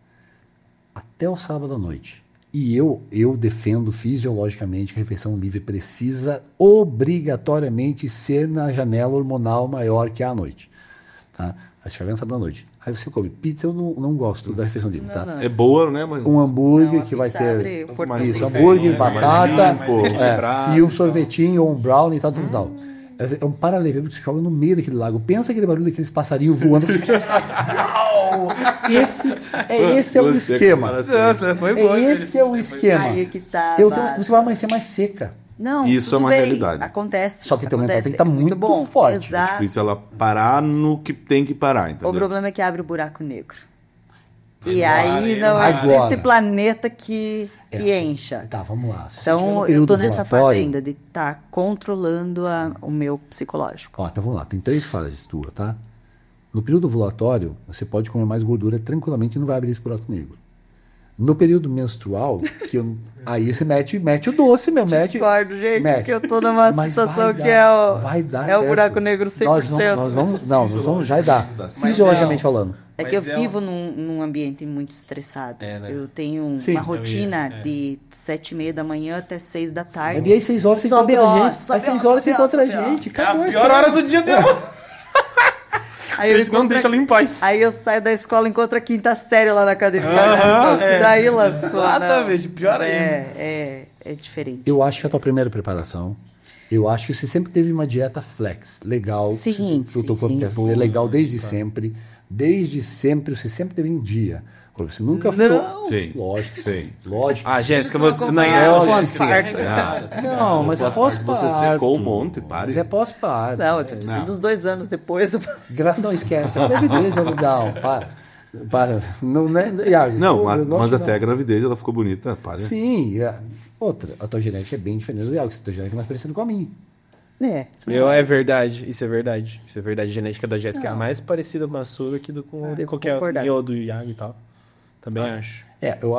Speaker 1: Até o sábado à noite. E eu defendo fisiologicamente que a refeição livre precisa obrigatoriamente ser na janela hormonal maior que a à noite. Tá? Aí você vai vendo sábado à noite. Aí você come pizza, eu não gosto da refeição livre. Tá?
Speaker 3: É boa, né, mano?
Speaker 1: Um hambúrguer
Speaker 4: Não, a
Speaker 1: que vai
Speaker 4: pizza abre
Speaker 1: ter
Speaker 4: o portão.
Speaker 1: isso,
Speaker 3: Mais
Speaker 1: hambúrguer,
Speaker 3: mais
Speaker 1: batata,
Speaker 3: limpo,
Speaker 1: e um sorvetinho ou um brownie e tal, tal, tal. É um paralelepípedo que se joga no meio daquele lago. Pensa aquele barulho daqueles passarinhos voando. Esse é o
Speaker 3: Você
Speaker 1: esquema.
Speaker 3: compara
Speaker 2: Nossa, foi bom.
Speaker 1: Esse é o esquema.
Speaker 4: Aí é que tá.
Speaker 1: Você vai amanhecer mais seca.
Speaker 4: Não,
Speaker 3: Isso
Speaker 4: tudo
Speaker 3: é uma
Speaker 4: bem,
Speaker 3: realidade.
Speaker 4: Acontece.
Speaker 1: Só que teu mental
Speaker 4: acontece,
Speaker 1: tem que estar
Speaker 4: é
Speaker 1: muito
Speaker 4: bom.
Speaker 1: forte.
Speaker 4: Exato.
Speaker 3: Difícil ela parar no que tem que parar, entendeu?
Speaker 4: O problema é que abre o buraco negro. E aí não
Speaker 1: Agora.
Speaker 4: existe planeta que encha.
Speaker 1: Tá, vamos lá. Se você tiver no
Speaker 4: Então, eu
Speaker 1: período
Speaker 4: tô nessa fase
Speaker 1: ovulatório-
Speaker 4: ainda de estar controlando o meu psicológico.
Speaker 1: Ó, então vamos lá. Tem 3 fases tuas, tá? No período ovulatório, você pode comer mais gordura tranquilamente e não vai abrir esse buraco negro. No período menstrual, aí você mete o doce mesmo, mete.
Speaker 4: Discordo, gente,
Speaker 1: mete.
Speaker 4: porque eu tô numa
Speaker 1: Mas
Speaker 4: situação
Speaker 1: vai
Speaker 4: que
Speaker 1: dar,
Speaker 4: é
Speaker 1: vai dar
Speaker 4: é o
Speaker 1: certo.
Speaker 4: buraco negro 100%.
Speaker 1: Nós vamos já dá. Fisiologicamente falando.
Speaker 4: É que eu vivo num ambiente muito estressado.
Speaker 2: né?
Speaker 4: Eu tenho
Speaker 1: Sim.
Speaker 4: uma rotina de 7h30 da manhã até 6 da tarde.
Speaker 1: E aí 6 horas você
Speaker 4: Sobe
Speaker 1: encontra
Speaker 4: ó,
Speaker 1: gente.
Speaker 4: sobe
Speaker 1: Aí 6
Speaker 4: ó,
Speaker 1: horas você
Speaker 4: sobe ó,
Speaker 1: encontra
Speaker 4: sobe ó.
Speaker 1: gente.
Speaker 2: É a
Speaker 1: Acabou
Speaker 2: pior hora do dia dela.
Speaker 4: Aí eu
Speaker 2: Eles não
Speaker 4: encontro-
Speaker 2: deixam ela em paz.
Speaker 4: Aí eu saio da escola e encontro a quinta série lá na academia. Isso daí lançou.
Speaker 2: Exatamente,
Speaker 4: não.
Speaker 2: pior ainda.
Speaker 4: É diferente.
Speaker 1: Eu acho que a tua primeira preparação, eu acho que você sempre teve uma dieta flex, legal.
Speaker 4: Sim,
Speaker 1: que o teu corpo
Speaker 4: sim.
Speaker 1: é legal desde sempre. Desde sempre, você sempre teve em dia. Você nunca ficou.
Speaker 3: Sim.
Speaker 1: Lógico,
Speaker 3: Sim.
Speaker 1: Lógico.
Speaker 2: Ah, Jéssica, você não
Speaker 4: acompanhar,
Speaker 2: é
Speaker 4: eu
Speaker 2: pós
Speaker 4: faço
Speaker 2: parto.
Speaker 1: Não, mas é pós-parto.
Speaker 3: Você secou um monte, pare.
Speaker 1: Mas é pós-parto.
Speaker 4: Não, eu tô precisando dos 2 anos depois.
Speaker 1: Não esquece. A gravidez é legal. Para. Não, né, Iago?
Speaker 3: Não,
Speaker 1: Eu
Speaker 3: mas
Speaker 1: acho
Speaker 3: até a gravidez ela ficou bonita, pare.
Speaker 1: Sim. Outra, a tua genética é bem diferente do Iago. A tua genética é mais parecida com a minha.
Speaker 2: É verdade, isso é verdade. Isso é verdade. A genética da Jéssica é a mais parecida com a sua que do com qualquer
Speaker 4: concordar.
Speaker 2: ou do Iago e tal. Também acho.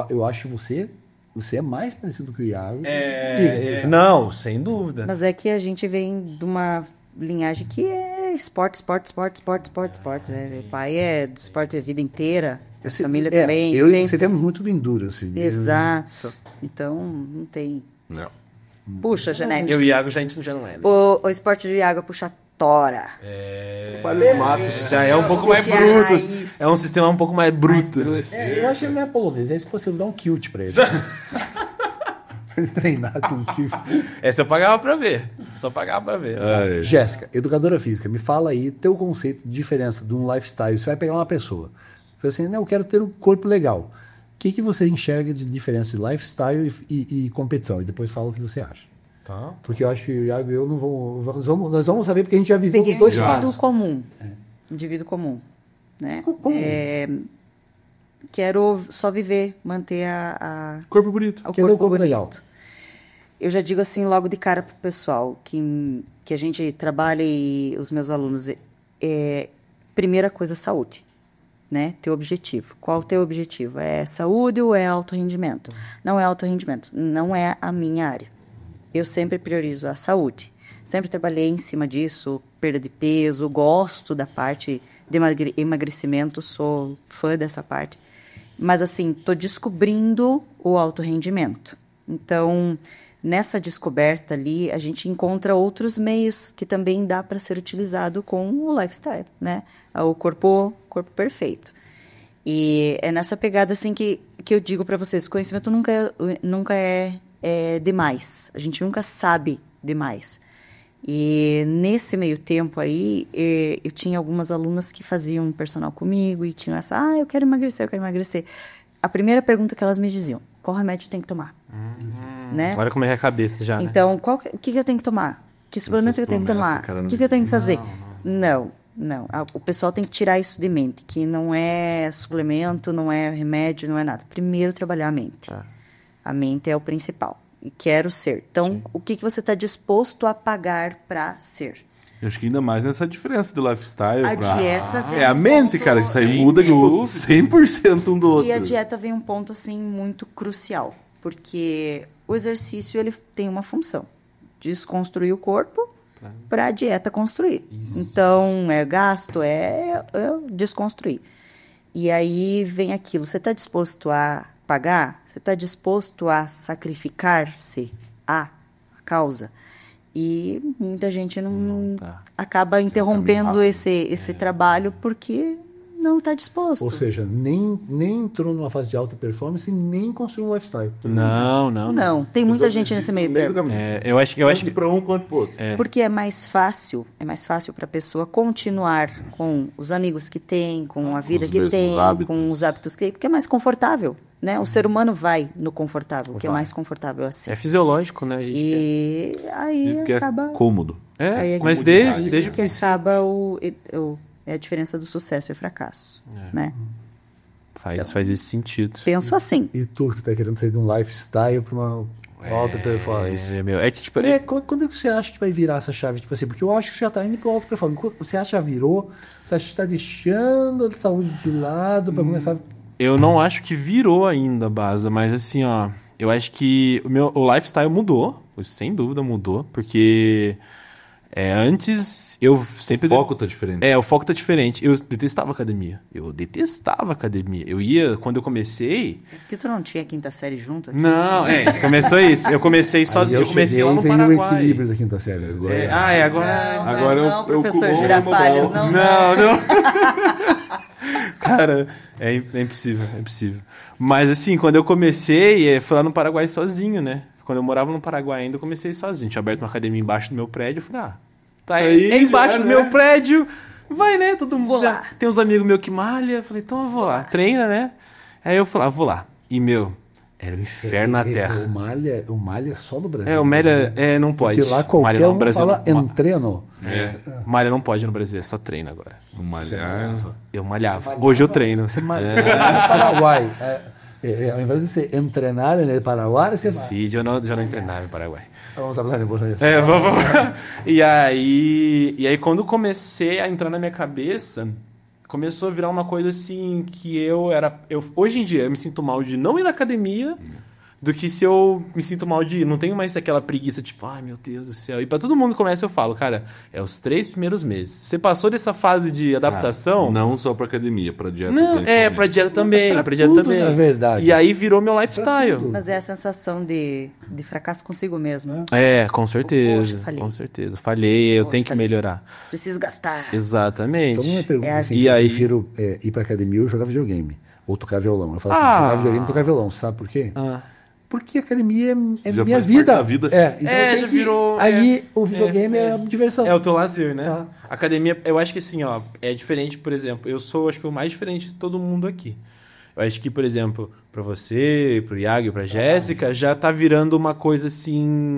Speaker 1: Eu acho que você é mais parecido com o Iago.
Speaker 2: Não, sem dúvida.
Speaker 4: Mas é que a gente vem de uma linhagem que é esporte. Né? Meu pai é do esporte a vida inteira. A família também.
Speaker 1: Eu e
Speaker 4: sempre-
Speaker 1: você vemos muito do endurance.
Speaker 4: Exato. Então, não tem.
Speaker 3: Não.
Speaker 4: Puxa, genética.
Speaker 2: Eu e o Iago já não é.
Speaker 4: O esporte de água puxa tora.
Speaker 2: Já é um pouco mais
Speaker 4: Puxa
Speaker 2: bruto.
Speaker 4: raiz.
Speaker 2: É um sistema um pouco mais bruto.
Speaker 1: Eu acho que ele não é polonês. É se você dar um kilt pra ele. Ele treinar com um kilt.
Speaker 2: Essa eu pagava pra ver. Só pagava pra ver.
Speaker 1: Jéssica, educadora física, me fala aí teu conceito de diferença de um lifestyle. Você vai pegar uma pessoa. Você fala assim, não, eu quero ter um corpo legal. O que você enxerga de diferença de lifestyle e competição? E depois fala o que você acha.
Speaker 2: Tá.
Speaker 1: Porque eu acho que o Iago e eu não vamos... Nós vamos saber porque a gente já viveu
Speaker 4: Peguei
Speaker 1: os dois
Speaker 4: um indivíduo
Speaker 1: lados.
Speaker 4: comum. Indivíduo comum. Né?
Speaker 1: Comum.
Speaker 4: Quero só viver, manter
Speaker 3: Corpo bonito.
Speaker 4: o
Speaker 1: Quer ter um corpo
Speaker 4: bonito.
Speaker 1: legal.
Speaker 4: eu já digo assim logo de cara pro pessoal que a gente trabalha e os meus alunos primeira coisa, saúde, né? Teu objetivo. Qual o teu objetivo? É saúde ou é alto rendimento? Não é alto rendimento, não é a minha área. Eu sempre priorizo a saúde. Sempre trabalhei em cima disso, perda de peso, gosto da parte de emagrecimento, sou fã dessa parte. Mas, assim, estou descobrindo o alto rendimento. Então, nessa descoberta ali, a gente encontra outros meios que também dá para ser utilizado com o lifestyle, né? O corpo perfeito. E é nessa pegada, assim, que eu digo para vocês, conhecimento nunca é demais. A gente nunca sabe demais. E nesse meio tempo aí, eu tinha algumas alunas que faziam personal comigo e tinham essa, eu quero emagrecer. A primeira pergunta que elas me diziam, qual remédio tem que tomar? Né?
Speaker 2: Olha como é que é a cabeça já,
Speaker 4: então, o que eu tenho que tomar? Que suplemento que eu tenho que tomar? O que eu tenho que fazer? Não. O pessoal tem que tirar isso de mente, que não é suplemento, não é remédio, não é nada. Primeiro, trabalhar a mente. A mente é o principal. E quero ser. Então, o que você está disposto a pagar para ser?
Speaker 3: Eu acho que ainda mais nessa diferença do lifestyle.
Speaker 4: Dieta vem...
Speaker 3: É a mente, cara. Isso aí muda tipo, 100% um do outro.
Speaker 4: E a dieta vem um ponto, assim, muito crucial. Porque o exercício, ele tem uma função. Desconstruir o corpo para a dieta construir. Isso. Então, é gasto, é desconstruir. E aí vem aquilo. Você está disposto a pagar? Você está disposto a sacrificar-se à causa? E muita gente não acaba interrompendo esse trabalho porque não está disposto.
Speaker 1: Ou seja, nem entrou numa fase de alta performance e nem construiu um lifestyle.
Speaker 4: Não. Tem muita gente nesse meio termo.
Speaker 2: Eu acho que
Speaker 3: para um quanto para outro.
Speaker 4: Porque é mais fácil para a pessoa continuar com os amigos que tem, com a vida que tem, com os hábitos que tem, porque é mais confortável. Né? O ser humano vai no confortável, que é mais confortável assim.
Speaker 2: É fisiológico, né? A gente
Speaker 4: e aí acaba...
Speaker 3: É cômodo.
Speaker 2: Mas desde
Speaker 4: que acaba a diferença do sucesso e fracasso. Né?
Speaker 2: Faz esse sentido.
Speaker 4: Penso assim.
Speaker 1: E tu que está querendo sair de um lifestyle para uma alta performance. Quando você acha que vai virar essa chave? Tipo assim, porque eu acho que você já está indo para o alta performance. Você acha que já virou? Você acha que está deixando a saúde de lado para começar...
Speaker 2: Eu não acho que virou ainda, Baza, mas assim, eu acho que o lifestyle mudou, sem dúvida mudou, porque antes eu sempre...
Speaker 3: O foco tá diferente.
Speaker 2: O foco tá diferente. Eu detestava academia. Eu ia, quando eu comecei...
Speaker 4: Porque tu não tinha quinta série junto aqui?
Speaker 2: Não, começou isso. Eu comecei sozinho, eu comecei lá no Paraguai.
Speaker 1: O equilíbrio da quinta série.
Speaker 2: Agora...
Speaker 4: Não, professor Girafales, não.
Speaker 2: Cara, é impossível. Mas assim, quando eu comecei, fui lá no Paraguai sozinho, né? Quando eu morava no Paraguai ainda, eu comecei sozinho. Tinha aberto uma academia embaixo do meu prédio, eu falei, tá aí embaixo do meu prédio, vai, né? Todo mundo lá. Tem uns amigos meus que malham, eu falei, então eu vou lá, treina, né? Aí eu falei, vou lá. E, era um inferno na terra.
Speaker 1: O malha só no Brasil.
Speaker 2: O malha não pode.
Speaker 1: Porque lá qualquer um fala entreno.
Speaker 2: Malha não pode no Brasil, é só treino agora. Eu malhava. Hoje eu treino.
Speaker 1: Você malhava no Paraguai. Ao invés de você entrenar no Paraguai, você vai.
Speaker 2: Sim, eu não treinava no Paraguai.
Speaker 1: Vamos falar em português.
Speaker 2: Vamos. E aí, quando comecei a entrar na minha cabeça, começou a virar uma coisa assim que hoje em dia eu me sinto mal de não ir na academia do que se eu me sinto mal de ir. Não tenho mais aquela preguiça, tipo, ai meu Deus do céu. E pra todo mundo que começa eu falo, cara, os 3 primeiros meses. Você passou dessa fase de adaptação...
Speaker 3: não só pra academia, pra dieta.
Speaker 2: Não, pra dieta também.
Speaker 1: Pra dieta também.
Speaker 2: É
Speaker 1: verdade.
Speaker 2: E aí virou meu lifestyle.
Speaker 4: Mas é a sensação de fracasso consigo mesmo.
Speaker 2: Com certeza.
Speaker 4: Poxa, falhei.
Speaker 2: Com certeza. Falhei, eu tenho que melhorar.
Speaker 4: Preciso gastar.
Speaker 2: exatamente.
Speaker 1: Todo mundo me pergunta assim,
Speaker 2: e aí...
Speaker 1: eu prefiro ir pra academia ou jogar videogame. Ou tocar violão. Eu falo assim, jogar videogame e tocar violão. Sabe por quê? Porque a academia é minha vida.
Speaker 2: Então já virou...
Speaker 1: Aí o videogame é a diversão.
Speaker 2: É o teu lazer, né? A academia, eu acho que assim, é diferente, por exemplo, eu sou, acho que o mais diferente de todo mundo aqui. Eu acho que, por exemplo, pra você, pro Iago e pra Jéssica, já tá virando uma coisa assim...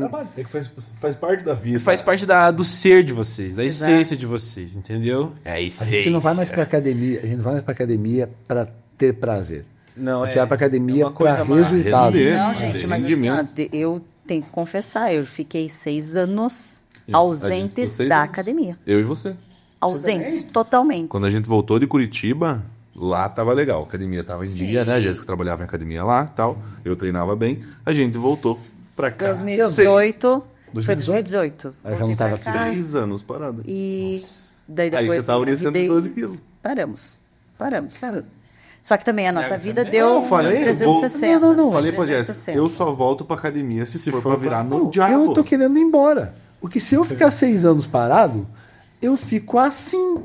Speaker 3: Faz parte da vida.
Speaker 2: Faz parte do ser de vocês, da essência de vocês, entendeu? É a essência.
Speaker 1: A gente não vai mais pra academia, pra ter prazer.
Speaker 2: Não,
Speaker 1: a gente vai pra academia pra resultado.
Speaker 4: Não, gente, mas assim, eu tenho que confessar, eu fiquei 6 anos
Speaker 3: A
Speaker 4: ausentes
Speaker 3: gente,
Speaker 4: da
Speaker 3: 6 anos.
Speaker 4: academia.
Speaker 3: Eu e você.
Speaker 4: Ausentes, totalmente.
Speaker 3: Quando a gente voltou de Curitiba, lá tava legal. A academia tava em dia, né? A Jéssica trabalhava em academia lá e tal. Eu treinava bem. A gente voltou pra cá.
Speaker 4: 2018, foi
Speaker 1: 2018?
Speaker 4: 2018.
Speaker 1: Aí já não tava aqui.
Speaker 3: 6 anos parado.
Speaker 4: E daí
Speaker 3: Aí que eu
Speaker 4: depois
Speaker 3: tava iniciando
Speaker 4: engravidei.
Speaker 3: 12 quilos.
Speaker 4: Paramos. Só que também a nossa vida
Speaker 3: Não,
Speaker 4: deu
Speaker 3: eu falei, eu vou-
Speaker 4: 360.
Speaker 1: Não,
Speaker 3: Falei pra Jéssica,
Speaker 4: 360.
Speaker 3: eu só volto pra academia se for pra virar no
Speaker 1: Não,
Speaker 3: diabo.
Speaker 1: eu tô querendo ir embora. Porque se eu ficar 6 anos parado, eu fico assim.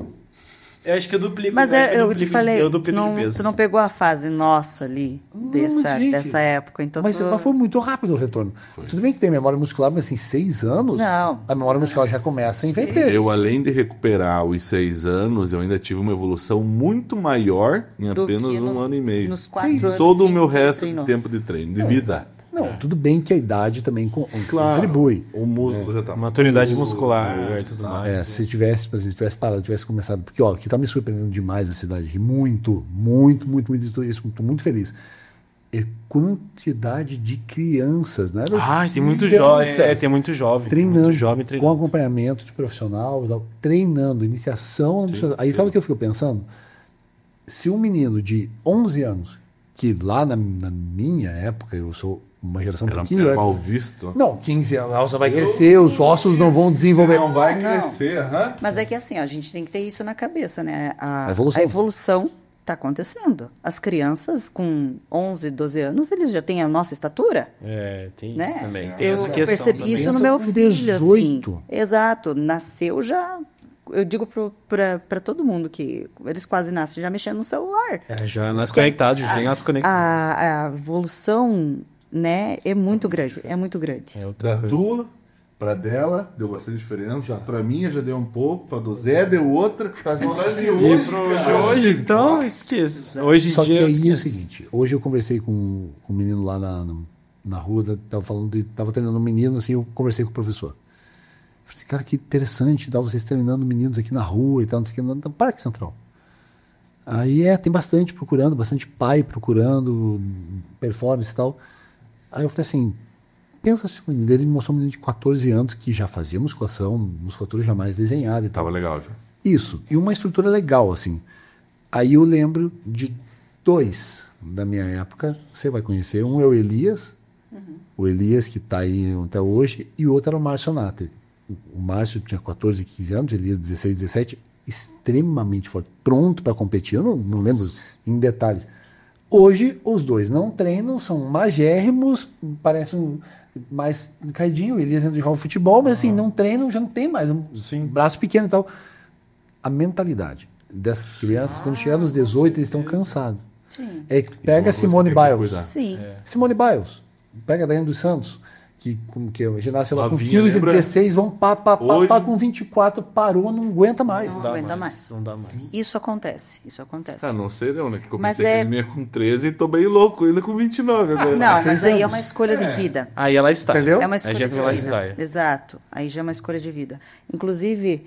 Speaker 2: Eu acho que eu duplico.
Speaker 4: Mas
Speaker 2: acho que
Speaker 4: eu te
Speaker 2: duplico
Speaker 4: falei,
Speaker 2: eu
Speaker 4: tu
Speaker 2: duplico de
Speaker 4: não,
Speaker 2: peso.
Speaker 4: tu não pegou a fase nossa ali,
Speaker 1: gente.
Speaker 4: dessa época. Então
Speaker 1: Mas foi muito rápido o retorno. Tudo bem que tem memória muscular, mas assim, 6 anos,
Speaker 4: Não.
Speaker 1: a memória muscular já começa em inverter.
Speaker 3: Eu, além de recuperar os 6 anos, eu ainda tive uma evolução muito maior em
Speaker 4: do
Speaker 3: apenas
Speaker 4: que
Speaker 3: um ano e meio.
Speaker 4: Nos 4 anos.
Speaker 3: Todo o meu
Speaker 4: sim,
Speaker 3: resto
Speaker 4: treinou.
Speaker 3: de tempo de treino, de vida.
Speaker 1: Não, tudo bem que a idade também
Speaker 3: Claro,
Speaker 1: contribui.
Speaker 3: o músculo já tá...
Speaker 2: Maturidade muscular e tudo mais.
Speaker 1: Se tivesse, por exemplo, tivesse parado, tivesse começado, porque ó, que tá me surpreendendo demais a cidade aqui, muito, isso, tô muito feliz. É quantidade de crianças, né?
Speaker 2: Ai, tem muito
Speaker 1: Crianças
Speaker 2: jovem. Tem muito jovem.
Speaker 1: treinando,
Speaker 2: Muito jovem
Speaker 1: com
Speaker 2: treinando.
Speaker 1: acompanhamento de profissional, e tal, treinando, iniciação. Aí sabe o que eu fico pensando? Se um menino de 11 anos, que lá na minha época, eu sou uma geração
Speaker 3: Era
Speaker 1: pouquinho...
Speaker 3: mal visto.
Speaker 1: Não, 15 anos, a alça vai crescer, os ossos não vão desenvolver.
Speaker 3: Não vai
Speaker 4: Não.
Speaker 3: crescer, aham.
Speaker 4: Mas é que assim, ó, a gente tem que ter isso na cabeça, né?
Speaker 1: A evolução.
Speaker 4: A evolução está acontecendo. As crianças com 11, 12 anos, eles já têm a nossa estatura,
Speaker 2: É, tem
Speaker 4: né?
Speaker 2: isso também. Tem
Speaker 4: Eu
Speaker 2: essa questão
Speaker 4: percebi
Speaker 2: também.
Speaker 4: isso
Speaker 1: Pensa
Speaker 4: no meu
Speaker 1: com
Speaker 4: filho,
Speaker 1: 18.
Speaker 4: assim. Exato, nasceu já... Eu digo para todo mundo que eles quase nascem já mexendo no celular.
Speaker 2: É, já nas conectados, já tem as conectadas.
Speaker 4: A evolução, né, é muito grande, é muito grande.
Speaker 2: É outra
Speaker 3: Da
Speaker 2: coisa.
Speaker 3: tua pra dela, deu bastante diferença. Pra minha já deu um pouco, pra do Zé deu outra. Pra de hoje, cara.
Speaker 2: Hoje, então, esqueça. Hoje em
Speaker 1: Só que
Speaker 2: dia.
Speaker 1: aí é o
Speaker 2: esqueça.
Speaker 1: seguinte, hoje eu conversei com um menino lá na rua, tava treinando um menino, assim, eu conversei com o professor. Eu falei assim, cara, que interessante, tal, vocês treinando meninos aqui na rua e tal, não sei o que, no Parque Central. Aí tem bastante procurando, bastante pai procurando, performance e tal. Aí eu falei assim, pensa se o menino dele me mostrou um menino de 14 anos que já fazia musculação, musculatura jamais desenhada e tal.
Speaker 3: Tava legal já.
Speaker 1: Isso, e uma estrutura legal, assim. Aí eu lembro de 2 da minha época, você vai conhecer, um é o Elias, o Elias que está aí até hoje, e o outro era o Márcio Natter. O Márcio tinha 14, 15 anos, o Elias 16, 17, extremamente forte, pronto para competir, eu não lembro em detalhes. Hoje, os dois não treinam, são magérrimos, parecem mais caidinho, o Elias entra e joga futebol, mas assim, não treinam, já não tem mais, braço pequeno e tal. A mentalidade dessas crianças, quando chegar nos 18, eles estão cansados.
Speaker 4: Sim.
Speaker 1: Pega
Speaker 3: Isso é uma
Speaker 1: Simone
Speaker 3: coisa que tem que
Speaker 1: Biles.
Speaker 3: cuidar.
Speaker 4: Sim.
Speaker 1: Simone Biles. Pega a Daiane dos Santos, que já nasceu lá com
Speaker 3: Novinha,
Speaker 1: 15,
Speaker 3: lembra?
Speaker 1: 16, vão pá,
Speaker 3: Hoje-
Speaker 1: com 24, parou, não aguenta mais.
Speaker 4: Não aguenta mais.
Speaker 2: Não dá mais.
Speaker 4: Isso acontece.
Speaker 3: Ah, não sei não, né? Que
Speaker 4: Mas
Speaker 3: comecei a academia com 13 e tô bem louco, ainda com 29 agora.
Speaker 4: Não, mas
Speaker 1: 6
Speaker 4: aí é
Speaker 1: anos.
Speaker 4: uma escolha de vida.
Speaker 2: Aí é lifestyle.
Speaker 1: Entendeu?
Speaker 4: É uma
Speaker 2: Aí
Speaker 4: escolha
Speaker 2: já
Speaker 4: de
Speaker 2: é
Speaker 4: vida.
Speaker 2: lifestyle.
Speaker 4: Exato. Aí já é uma escolha de vida. Inclusive,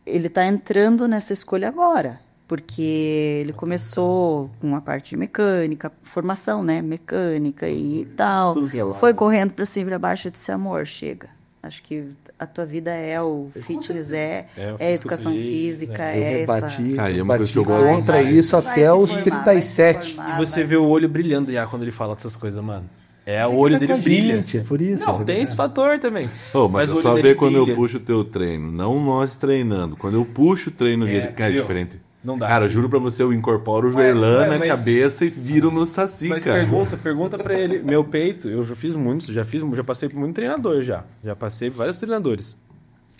Speaker 4: ele está entrando nessa escolha agora, porque ele começou com a parte de mecânica, formação, né? Mecânica e tal.
Speaker 3: Tudo que é lá.
Speaker 4: Foi correndo para cima e para baixo e disse, amor, chega. Acho que a tua vida é o fitness, é a educação física,
Speaker 1: Eu
Speaker 4: é essa...
Speaker 1: rebati,
Speaker 3: Aí é uma coisa que eu
Speaker 1: rebati
Speaker 3: gosto
Speaker 1: contra
Speaker 3: demais.
Speaker 1: isso
Speaker 4: Vai
Speaker 1: até
Speaker 4: se
Speaker 1: os
Speaker 4: formar,
Speaker 1: 37.
Speaker 4: vai se formar,
Speaker 2: E você
Speaker 4: vai
Speaker 2: vê
Speaker 4: se-
Speaker 2: o olho brilhando já quando ele fala dessas coisas, mano. É, o
Speaker 1: Tem
Speaker 2: olho
Speaker 1: que
Speaker 2: dele
Speaker 1: tá com a
Speaker 2: brilha.
Speaker 1: gente, é por isso.
Speaker 2: Não, tem esse fator também.
Speaker 3: Ô, mas
Speaker 2: o
Speaker 3: é
Speaker 2: olho
Speaker 3: só
Speaker 2: dele
Speaker 3: ver quando eu
Speaker 2: brilha.
Speaker 3: puxo o teu treino, não nós treinando. Quando eu puxo o treino dele, cara, é
Speaker 2: viu?
Speaker 3: diferente.
Speaker 2: Não dá.
Speaker 3: Cara, juro pra você, eu incorporo o joelhão na
Speaker 2: mas-
Speaker 3: cabeça e viro no saci,
Speaker 2: Mas
Speaker 3: cara.
Speaker 2: pergunta pra ele. Meu peito, eu já fiz muitos, já passei por muito treinador já. Já passei por vários treinadores.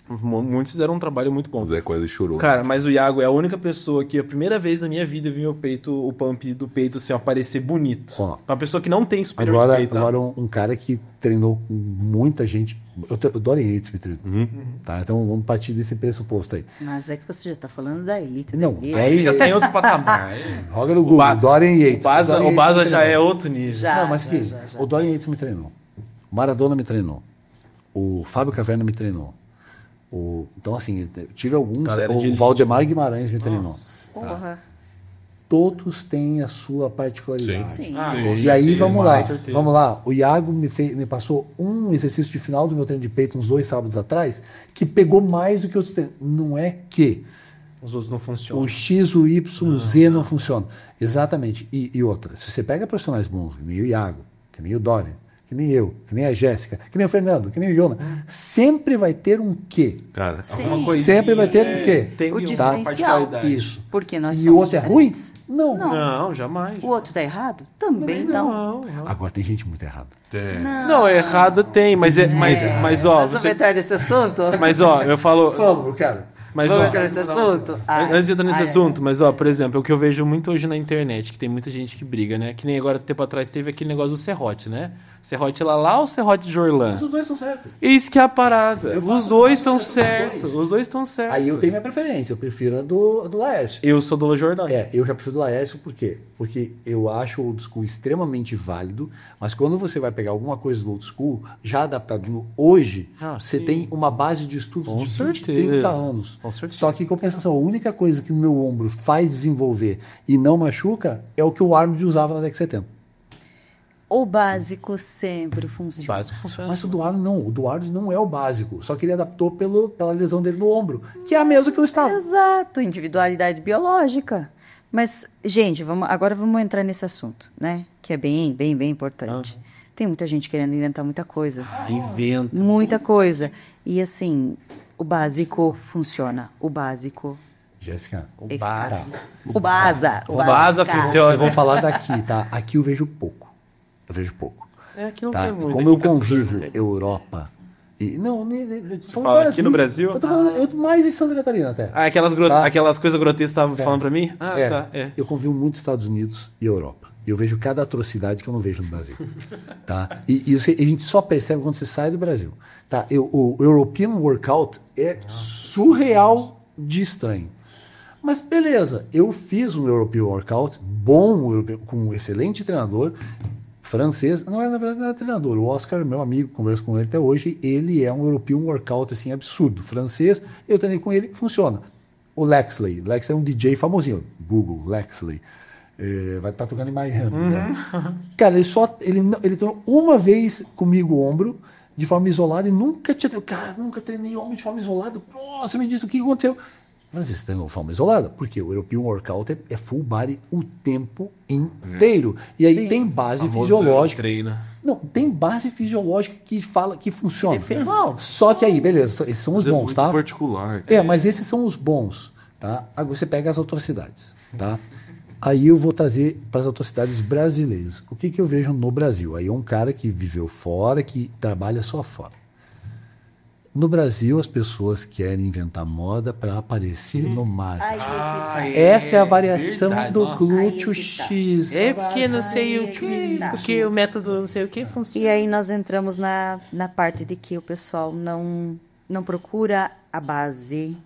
Speaker 2: Muitos fizeram um trabalho muito bom.
Speaker 3: O Zé quase chorou.
Speaker 2: Cara, mas o Iago é a única pessoa que a primeira vez na minha vida eu vi meu peito, o pump do peito assim, ó, aparecer bonito.
Speaker 1: Ó.
Speaker 2: Uma pessoa que não tem superior de peito. tá?
Speaker 1: Agora um cara que treinou com muita gente. O Dorian Yates me treinou. Tá? Então vamos partir desse pressuposto aí.
Speaker 4: Mas é que você já está falando da elite.
Speaker 1: Não,
Speaker 4: da elite.
Speaker 1: aí
Speaker 2: Já tem outro patamar.
Speaker 1: Roga no Google, Dorian Yates.
Speaker 2: O Baza
Speaker 1: me
Speaker 2: já
Speaker 1: treinou.
Speaker 2: é outro nível.
Speaker 4: Já.
Speaker 1: Não, mas que o Dorian Yates me treinou. O Maradona me treinou. O Fábio Caverna me treinou. Então, assim, eu tive alguns.
Speaker 2: Galera de
Speaker 1: O
Speaker 2: elite.
Speaker 1: Valdemar Guimarães me treinou.
Speaker 4: Porra.
Speaker 1: todos têm a sua particularidade.
Speaker 4: Sim.
Speaker 1: E aí, vamos lá.
Speaker 2: certeza.
Speaker 1: Vamos lá. O Iago me passou um exercício de final do meu treino de peito uns 2 sábados atrás, que pegou mais do que outros treinos. Não é que
Speaker 2: Os outros não funcionam.
Speaker 1: o X, o Y, o Z não funcionam. Exatamente. E outra, se você pega profissionais bons, que nem o Iago, que nem o Dorian, que nem eu, que nem a Jéssica, que nem o Fernando, que nem o Jona, sempre vai ter um quê.
Speaker 3: Cara,
Speaker 4: Sim.
Speaker 2: Alguma coisinha
Speaker 1: Sempre vai ter um quê.
Speaker 2: Tem
Speaker 4: O
Speaker 2: uma
Speaker 4: diferencial.
Speaker 2: particularidade.
Speaker 1: Isso.
Speaker 4: Porque nós
Speaker 1: E
Speaker 4: somos
Speaker 1: o outro é ruim?
Speaker 4: diferentes.
Speaker 1: Não.
Speaker 2: Não, jamais.
Speaker 4: O outro tá errado? Também não.
Speaker 1: Agora tem gente muito errada.
Speaker 2: Não, errado tem, mas ó,
Speaker 4: Nós vamos entrar nesse assunto?
Speaker 2: mas ó, eu falo,
Speaker 1: Vamos, cara.
Speaker 2: mas
Speaker 4: Vamos
Speaker 2: ó,
Speaker 4: entrar nesse assunto?
Speaker 2: antes de entrar nesse assunto, mas ó, por exemplo, o que eu vejo muito hoje na internet, que tem muita gente que briga, né? Que nem agora, tempo atrás, teve aquele negócio do serrote, né? Serrote lá ou serrote de Orlã?
Speaker 1: Os dois estão certos.
Speaker 2: Eis que é a parada.
Speaker 1: Eu
Speaker 2: Os
Speaker 1: faço
Speaker 2: dois
Speaker 1: uma
Speaker 2: estão
Speaker 1: coisa com os
Speaker 2: certos.
Speaker 1: dois.
Speaker 2: Os dois estão certos.
Speaker 1: Aí eu tenho minha preferência. Eu prefiro a do Laércio.
Speaker 2: Eu sou do Jordão.
Speaker 1: Eu já prefiro do Laércio, por quê? Porque eu acho o old school extremamente válido, mas quando você vai pegar alguma coisa do old school, já adaptado no hoje, você
Speaker 2: sim.
Speaker 1: tem uma base de estudos
Speaker 2: Com
Speaker 1: de 20,
Speaker 2: certeza.
Speaker 1: 30 anos.
Speaker 2: Com certeza.
Speaker 1: Só que, em compensação, a única coisa que o meu ombro faz desenvolver e não machuca é o que o Arnold usava na década de 70.
Speaker 4: O básico sempre
Speaker 2: O
Speaker 4: funciona.
Speaker 2: básico funciona.
Speaker 1: Mas o do Arnold não. O do Arnold não é o básico. Só que ele adaptou pela lesão dele no ombro, que é a mesma que eu estava.
Speaker 4: Exato, individualidade biológica. Mas, gente, agora vamos entrar nesse assunto, né? Que é bem importante. Tem muita gente querendo inventar muita coisa.
Speaker 2: Inventa.
Speaker 4: Muita coisa. E assim, o básico funciona. O básico.
Speaker 1: Jéssica,
Speaker 2: O
Speaker 4: é
Speaker 2: básico.
Speaker 4: eficaz. O basa.
Speaker 2: O basa
Speaker 4: eficaz.
Speaker 2: funciona.
Speaker 1: eu vou falar daqui, tá? Aqui eu vejo pouco. Eu vejo pouco.
Speaker 2: Aqui não
Speaker 1: Tá?
Speaker 2: tem muito.
Speaker 1: Como eu
Speaker 2: aqui em Cascavel
Speaker 1: convivo
Speaker 2: não tem.
Speaker 1: Europa. E, não,
Speaker 2: fala aqui no Brasil?
Speaker 1: Eu tô falando eu tô mais em Santa Catarina até.
Speaker 2: Ah, aquelas coisas grotescas que você estava falando pra mim? Ah,
Speaker 1: É,
Speaker 2: tá. É.
Speaker 1: Eu convivo muito nos Estados Unidos e Europa. E eu vejo cada atrocidade que eu não vejo no Brasil. Tá? E a gente só percebe quando você sai do Brasil. Tá? O European Workout é surreal de estranho. Mas beleza, eu fiz um European Workout bom, com um excelente treinador francês. Não era, na verdade, não era treinador. O Oscar, meu amigo, converso com ele até hoje, ele é um European Workout assim, absurdo. Francês, eu treinei com ele, funciona. O Lexley é um DJ famosinho. Google, Lexley. Vai estar tocando em Miami. Né? Cara, ele treinou uma vez comigo o ombro, de forma isolada, e nunca treinei ombro de forma isolada. Nossa, me disse o que aconteceu. Mas você treinou de forma isolada? Porque o European Workout é full body o tempo inteiro. E aí tem base fisiológica.
Speaker 2: Treina.
Speaker 1: Não, tem base fisiológica que fala que funciona. Só que aí, beleza, esses são os
Speaker 3: é
Speaker 1: bons,
Speaker 3: muito
Speaker 1: tá?
Speaker 3: particular.
Speaker 1: Mas esses são os bons, tá? Agora você pega as atrocidades, tá? Aí eu vou trazer para as atrocidades brasileiras. O que eu vejo no Brasil? Aí é um cara que viveu fora, que trabalha só fora. No Brasil, as pessoas querem inventar moda para aparecer no mar. Essa é a variação do glúteo X.
Speaker 2: É porque não sei o
Speaker 4: Aí é
Speaker 2: que,
Speaker 4: que tá.
Speaker 2: porque o método não sei o que funciona.
Speaker 4: E aí nós entramos na parte de que o pessoal não procura a base,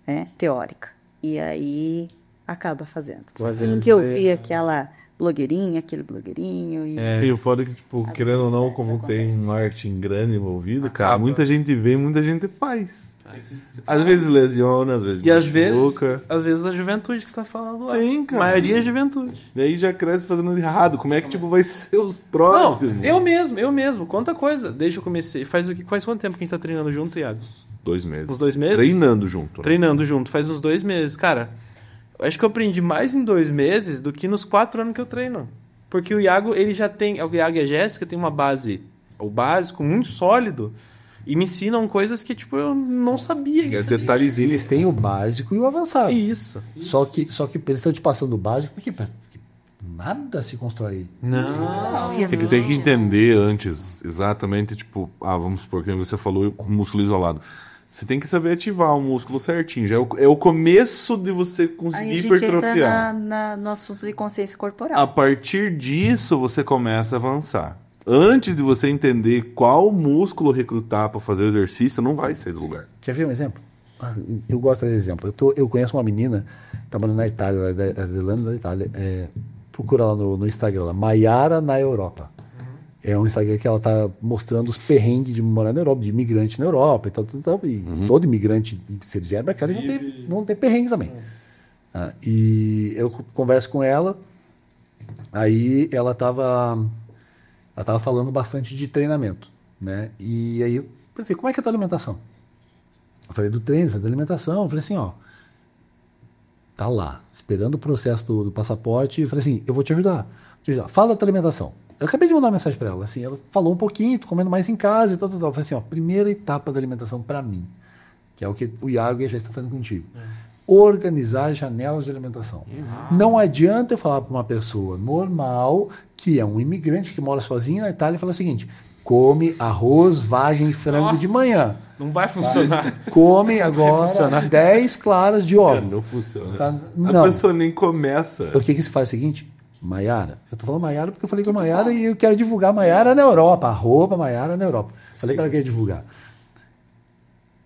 Speaker 4: né, teórica. E aí acaba fazendo.
Speaker 2: Fazendo
Speaker 4: Que eu
Speaker 2: isso aí.
Speaker 4: vi aquela blogueirinha, aquele blogueirinho. E...
Speaker 3: E o foda é que, tipo,
Speaker 4: As
Speaker 3: querendo ou não, como
Speaker 4: necessidades
Speaker 3: tem
Speaker 4: acontecem.
Speaker 3: marketing grande envolvido, cara,
Speaker 2: Acaba.
Speaker 3: muita gente vê, muita gente faz. Às vezes lesiona, às vezes
Speaker 2: E às vezes
Speaker 3: machuca.
Speaker 2: a juventude que você tá falando lá.
Speaker 3: Sim, cara.
Speaker 2: A maioria é juventude.
Speaker 3: Daí já cresce fazendo errado. Como é que, tipo, vai ser os
Speaker 2: Não,
Speaker 3: próximos?
Speaker 2: eu mesmo. Quanta coisa. Desde que eu comecei. Faz quanto tempo que a gente tá treinando junto, Iago?
Speaker 3: 2 meses.
Speaker 2: Uns 2 meses?
Speaker 3: Treinando junto. Né?
Speaker 2: Treinando junto, faz uns 2 meses. Cara, eu acho que eu aprendi mais em 2 meses do que nos 4 anos que eu treino. Porque o Iago, ele já tem... O Iago e a Jéssica tem uma base, o básico, muito sólido. E me ensinam coisas que, tipo, eu não sabia.
Speaker 3: É detalhezinho.
Speaker 1: Eles têm o básico e o avançado.
Speaker 2: Isso.
Speaker 1: Só que eles estão te passando o básico porque nada se constrói.
Speaker 2: Não.
Speaker 3: É que tem que entender antes, exatamente, tipo, vamos supor que você falou músculo isolado. Você tem que saber ativar o músculo certinho. Já é o começo de você
Speaker 4: Aí
Speaker 3: conseguir
Speaker 4: a gente
Speaker 3: hipertrofiar.
Speaker 4: entra no assunto de consciência corporal.
Speaker 3: A partir disso, você começa a avançar. Antes de você entender qual músculo recrutar para fazer o exercício, não vai sair do lugar.
Speaker 1: Quer ver um exemplo? Eu gosto desse exemplo. Eu conheço uma menina, trabalhando na Itália, da Itália. Procura lá no Instagram, lá, Maiara na Europa. É um Instagram que ela tá mostrando os perrengues de morar na Europa, de imigrante na Europa e tal. E todo imigrante, se ele vier para cá, eles vão ter perrengue também. E eu converso com ela, aí ela estava falando bastante de treinamento, né? E aí eu pensei, como é que é a tua alimentação? Eu falei do treino, falei da alimentação, eu falei assim, ó, tá lá, esperando o processo do passaporte, eu falei assim, eu vou te ajudar. Fala da tua alimentação. Eu acabei de mandar uma mensagem para ela, assim, ela falou um pouquinho, tô comendo mais em casa e tal. Eu falei assim, ó, primeira etapa da alimentação para mim, que é o que o Iago e a Jéssica estão fazendo contigo. Organizar janelas de alimentação. Não adianta eu falar para uma pessoa normal, que é um imigrante que mora sozinho na Itália, e falar o seguinte, come arroz, vagem e frango de manhã.
Speaker 2: Não vai funcionar.
Speaker 1: Come agora 10 claras de ovo.
Speaker 3: Não funciona.
Speaker 1: Tá?
Speaker 3: A
Speaker 1: Não.
Speaker 3: pessoa nem começa.
Speaker 1: O que se faz é o seguinte, Maiara, eu tô falando Maiara porque eu falei com a Maiara e eu quero divulgar Maiara na Europa, @ Maiara na Europa. Falei que ela quer divulgar.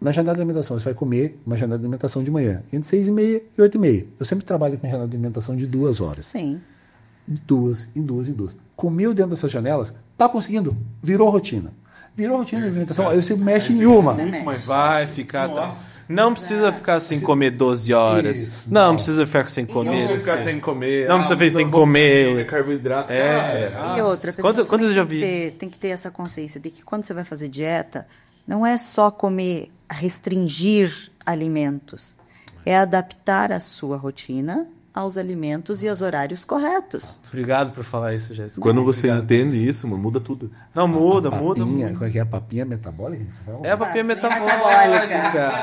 Speaker 1: Na janela de alimentação, você vai comer uma janela de alimentação de manhã, entre 6h30 e 8h30. Eu sempre trabalho com janela de alimentação de 2 horas.
Speaker 4: Sim.
Speaker 1: De 2 em 2 em 2. Comeu dentro dessas janelas, tá conseguindo, virou rotina. Virou rotina de alimentação, aí você mexe em uma.
Speaker 3: Muito mais
Speaker 2: Vai ficar...
Speaker 3: Nossa.
Speaker 2: Não precisa ficar sem comer 12 horas.
Speaker 1: Isso,
Speaker 2: não precisa ficar sem comer.
Speaker 3: Não ficar sem comer.
Speaker 2: Não precisa ficar sem
Speaker 3: não vou
Speaker 2: comer.
Speaker 3: comer carboidrato.
Speaker 4: E outra, a pessoa
Speaker 2: Quando eu
Speaker 4: também
Speaker 2: já vi
Speaker 4: tem que ter essa consciência de que quando você vai fazer dieta, não é só comer, restringir alimentos. É adaptar a sua rotina aos alimentos e aos horários corretos.
Speaker 2: Obrigado por falar isso, Jéssica.
Speaker 3: Quando você entende isso, mano, muda tudo.
Speaker 2: Não, muda.
Speaker 1: Como é que é a papinha metabólica? Que você fala?
Speaker 2: É a papinha metabólica.